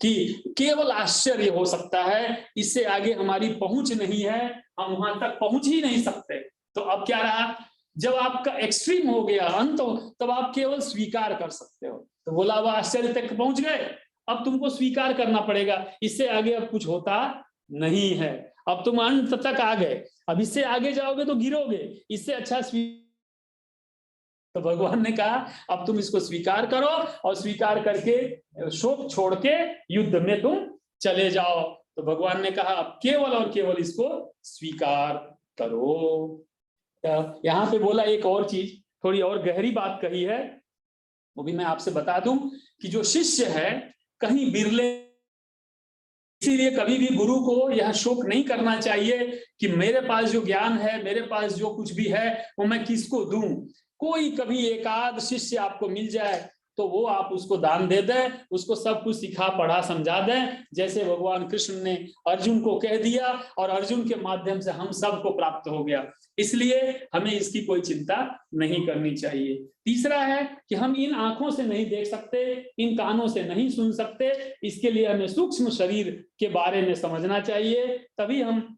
कि केवल आश्चर्य हो सकता है, इससे आगे हमारी पहुंच नहीं है, हम वहां तक पहुंच ही नहीं सकते। तो अब क्या रहा? जब आपका एक्सट्रीम हो गया अंत, तब आप केवल स्वीकार कर सकते हो। तो बोला वह आश्चर्य तक पहुंच गए, अब तुमको स्वीकार करना पड़ेगा, इससे आगे अब कुछ होता नहीं है। अब तुम अंत तक आ गए, अब इससे आगे जाओगे तो गिरोगे, इससे अच्छा तो भगवान ने कहा अब तुम इसको स्वीकार करो, और स्वीकार करके शोक छोड़ के युद्ध में तुम चले जाओ। तो भगवान ने कहा अब केवल और केवल इसको स्वीकार करो। यहाँ पे बोला एक और चीज, थोड़ी और गहरी बात कही है, वो भी मैं आपसे बता दूं कि जो शिष्य है कहीं बिरले, इसीलिए कभी भी गुरु को यह शोक नहीं करना चाहिए कि मेरे पास जो ज्ञान है, मेरे पास जो कुछ भी है वो मैं किसको दूं। कोई कभी एकाध शिष्य आपको मिल जाए तो वो आप उसको दान दे दें, उसको सब कुछ सिखा पढ़ा समझा दें, जैसे भगवान कृष्ण ने अर्जुन को कह दिया और अर्जुन के माध्यम से हम सबको प्राप्त हो गया। इसलिए हमें इसकी कोई चिंता नहीं करनी चाहिए। तीसरा है कि हम इन आंखों से नहीं देख सकते, इन कानों से नहीं सुन सकते, इसके लिए हमें सूक्ष्म शरीर के बारे में समझना चाहिए, तभी हम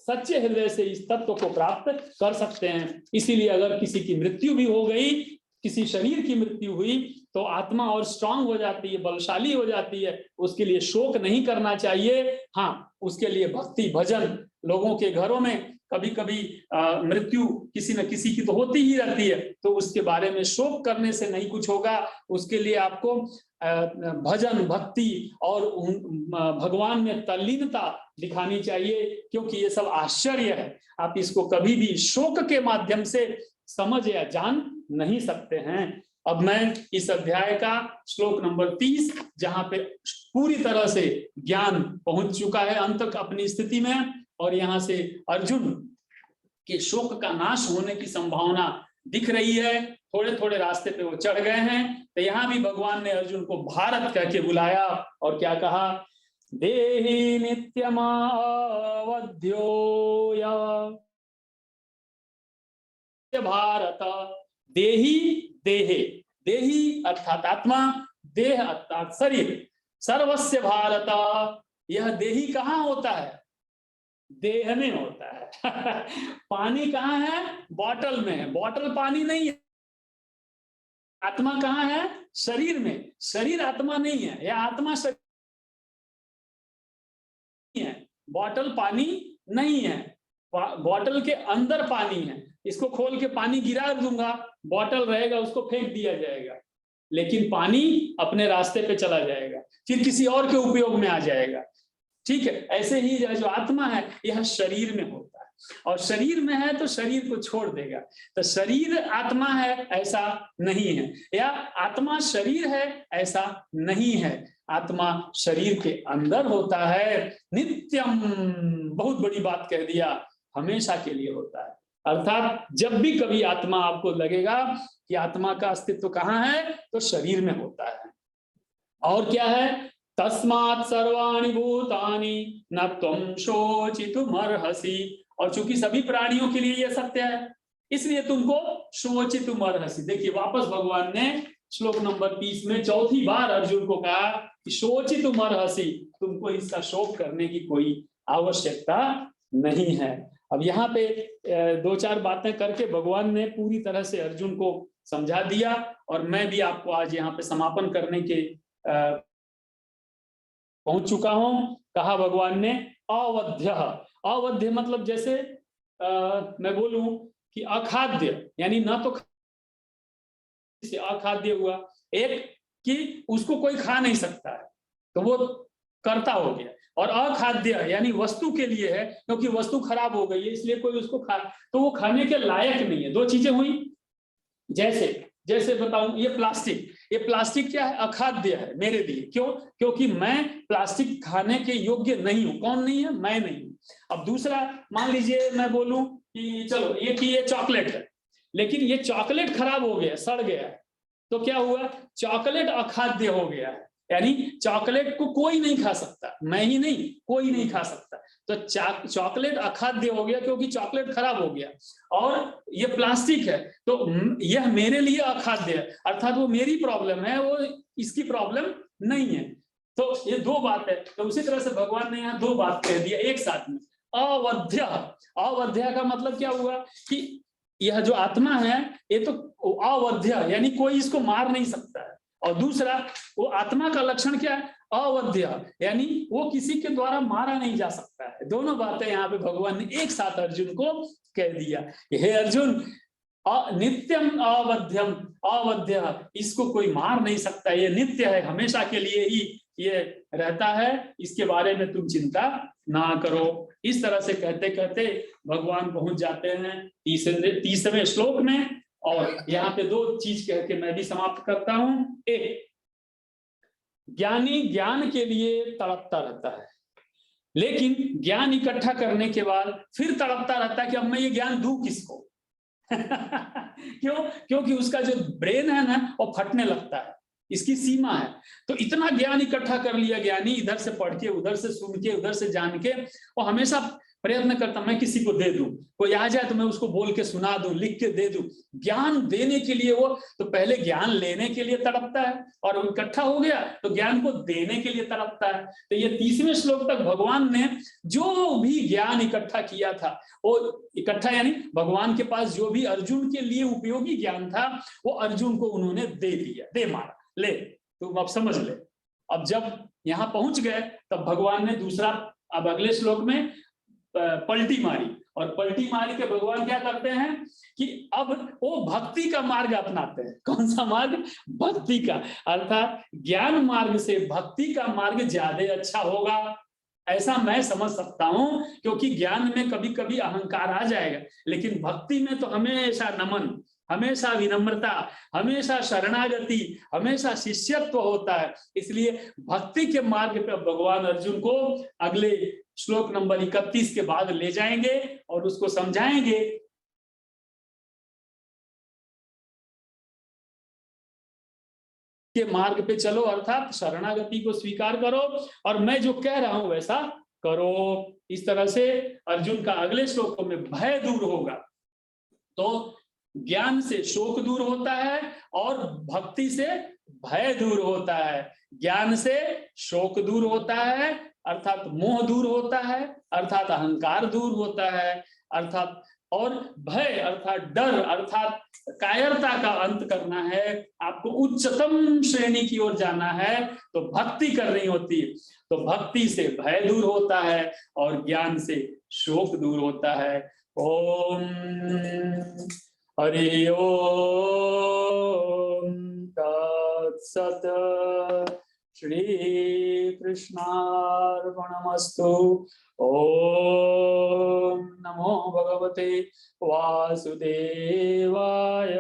सच्चे हृदय से इस तत्व को प्राप्त कर सकते हैं। इसीलिए अगर किसी की मृत्यु भी हो गई, किसी शरीर की मृत्यु हुई, तो आत्मा और स्ट्रांग हो जाती है, बलशाली हो जाती है, उसके लिए शोक नहीं करना चाहिए। हाँ, उसके लिए भक्ति भजन, लोगों के घरों में कभी कभी मृत्यु किसी न किसी की तो होती ही रहती है, तो उसके बारे में शोक करने से नहीं कुछ होगा। उसके लिए आपको भजन भक्ति और भगवान में तल्लीनता दिखानी चाहिए, क्योंकि ये सब आश्चर्य है, आप इसको कभी भी शोक के माध्यम से समझ या जान नहीं सकते हैं। अब मैं इस अध्याय का श्लोक नंबर 30, जहां पे पूरी तरह से ज्ञान पहुंच चुका है अंत तक अपनी स्थिति में, और यहां से अर्जुन के शोक का नाश होने की संभावना दिख रही है, थोड़े थोड़े रास्ते पे वो चढ़ गए हैं। तो यहां भी भगवान ने अर्जुन को भारत कह के बुलाया और क्या कहा? देहि नित्यमावध्यो या भारत देही देहे, देही अर्थात आत्मा, देह अर्थात शरीर, सर्वस्य भारत, यह देही कहाँ होता है? देह में होता है। पानी कहाँ है? बॉटल में है, बॉटल पानी नहीं है। आत्मा कहाँ है? शरीर में, शरीर आत्मा नहीं है, या आत्मा शरीर है, बॉटल पानी नहीं है, बॉटल के अंदर पानी है। इसको खोल के पानी गिरा दूंगा, बॉटल रहेगा, उसको फेंक दिया जाएगा, लेकिन पानी अपने रास्ते पे चला जाएगा, फिर किसी और के उपयोग में आ जाएगा। ठीक है, ऐसे ही जो आत्मा है यह शरीर में होता है, और शरीर में है तो शरीर को छोड़ देगा। तो शरीर आत्मा है ऐसा नहीं है, या आत्मा शरीर है ऐसा नहीं है। आत्मा शरीर के अंदर होता है, नित्यम, बहुत बड़ी बात कह दिया, हमेशा के लिए होता है। अर्थात जब भी कभी आत्मा आपको लगेगा कि आत्मा का अस्तित्व कहाँ है, तो शरीर में होता है। और क्या है? तस्मात् सर्वाणि भूतानि न त्वं शोचितुमर्हसि, और चूंकि सभी प्राणियों के लिए यह सत्य है, इसलिए तुमको शोचितुमर्हसि। देखिए वापस भगवान ने श्लोक नंबर 30 में चौथी बार अर्जुन को कहा कि शोचितुमर्हसि, तुमको इसका शोक करने की कोई आवश्यकता नहीं है। अब यहाँ पे दो चार बातें करके भगवान ने पूरी तरह से अर्जुन को समझा दिया, और मैं भी आपको आज यहाँ पे समापन करने के पहुंच चुका हूं। कहा भगवान ने अवध्य, अवध्य मतलब जैसे मैं बोलूं कि अखाद्य, यानी ना तो अखाद्य हुआ, एक कि उसको कोई खा नहीं सकता है तो वो कर्ता हो गया, और अखाद्य यानी वस्तु के लिए है, क्योंकि वस्तु खराब हो गई है इसलिए कोई उसको खा, तो वो खाने के लायक नहीं है। दो चीजें हुई, जैसे जैसे बताऊं, ये प्लास्टिक क्या है? अखाद्य है मेरे लिए। क्यों? क्योंकि मैं प्लास्टिक खाने के योग्य नहीं हूं। कौन नहीं है? मैं नहीं हूं। अब दूसरा, मान लीजिए मैं बोलूं कि चलो ये चॉकलेट है, लेकिन ये चॉकलेट खराब हो गया, सड़ गया है, तो क्या हुआ? चॉकलेट अखाद्य हो गया है, यानी चॉकलेट को कोई नहीं खा सकता, मैं ही नहीं, कोई नहीं खा सकता। तो चॉकलेट अखाद्य हो गया क्योंकि चॉकलेट खराब हो गया, और ये प्लास्टिक है तो यह मेरे लिए अखाद्य है, अर्थात वो मेरी प्रॉब्लम है, वो इसकी प्रॉब्लम नहीं है। तो ये दो बात है। तो उसी तरह से भगवान ने यहाँ दो बात कह दिया एक साथ में। अवध्य, अवध्य का मतलब क्या हुआ कि यह जो आत्मा है ये तो अवध्य, यानी कोई इसको मार नहीं सकता है। और दूसरा, वो आत्मा का लक्षण क्या है? अवध्य, यानी वो किसी के द्वारा मारा नहीं जा सकता है। दोनों बातें यहाँ पे भगवान ने एक साथ अर्जुन को कह दिया। हे अर्जुन, नित्यम अवध्यम, अवध्य, इसको कोई मार नहीं सकता, ये नित्य है, हमेशा के लिए ही ये रहता है, इसके बारे में तुम चिंता ना करो। इस तरह से कहते कहते भगवान पहुंच जाते हैं 30वें श्लोक में। और यहाँ पे दो चीज कह के मैं भी समाप्त करता हूं। एक, ज्ञानी ज्ञान के लिए तड़पता रहता है, लेकिन ज्ञान इकट्ठा करने के बाद फिर तड़पता रहता है कि अब मैं ये ज्ञान दूं किसको। क्यों? क्योंकि उसका जो ब्रेन है ना वो फटने लगता है, इसकी सीमा है। तो इतना ज्ञान इकट्ठा कर लिया ज्ञानी, इधर से पढ़ के, उधर से सुन के, उधर से जान के, वो हमेशा प्रयत्न करता मैं किसी को दे दूं, कोई आ जाए तो मैं उसको बोल के सुना दूं, लिख के दे दूं। ज्ञान देने के लिए वो तो पहले ज्ञान लेने के लिए तड़पता है, और इकट्ठा हो गया तो ज्ञान को देने के लिए तड़पता है। तो ये 30वें श्लोक तक भगवान ने जो भी ज्ञान इकट्ठा किया था, वो इकट्ठा यानी भगवान के पास जो भी अर्जुन के लिए उपयोगी ज्ञान था वो अर्जुन को उन्होंने दे दिया, दे मारा, ले तुम अब समझ ले। अब जब यहाँ पहुंच गए तब भगवान ने दूसरा, अब अगले श्लोक में पलटी मारी, और पलटी मारी के भगवान क्या करते हैं कि अब वो भक्ति का मार्ग अपनाते हैं। कौन सा मार्ग? भक्ति का, अर्थात ज्ञान मार्ग से भक्ति का मार्ग ज्यादा अच्छा होगा, ऐसा मैं समझ सकता हूं। क्योंकि ज्ञान में कभी कभी अहंकार आ जाएगा, लेकिन भक्ति में तो हमेशा नमन, हमेशा विनम्रता, हमेशा शरणागति, हमेशा शिष्यत्व होता है। इसलिए भक्ति के मार्ग पर भगवान अर्जुन को अगले श्लोक नंबर 31 के बाद ले जाएंगे और उसको समझाएंगे के मार्ग पे चलो, अर्थात शरणागति को स्वीकार करो, और मैं जो कह रहा हूं वैसा करो। इस तरह से अर्जुन का अगले श्लोकों में भय दूर होगा। तो ज्ञान से शोक दूर होता है और भक्ति से भय दूर होता है। ज्ञान से शोक दूर होता है अर्थात मोह दूर होता है, अर्थात अहंकार दूर होता है, अर्थात और भय अर्थात डर अर्थात कायरता का अंत करना है। आपको उच्चतम श्रेणी की ओर जाना है तो भक्ति करनी होती है। तो भक्ति से भय दूर होता है और ज्ञान से शोक दूर होता है। ओम हरि ओम तत्सत। श्री कृष्णार्पणमस्तु। ओम नमो भगवते वासुदेवाय।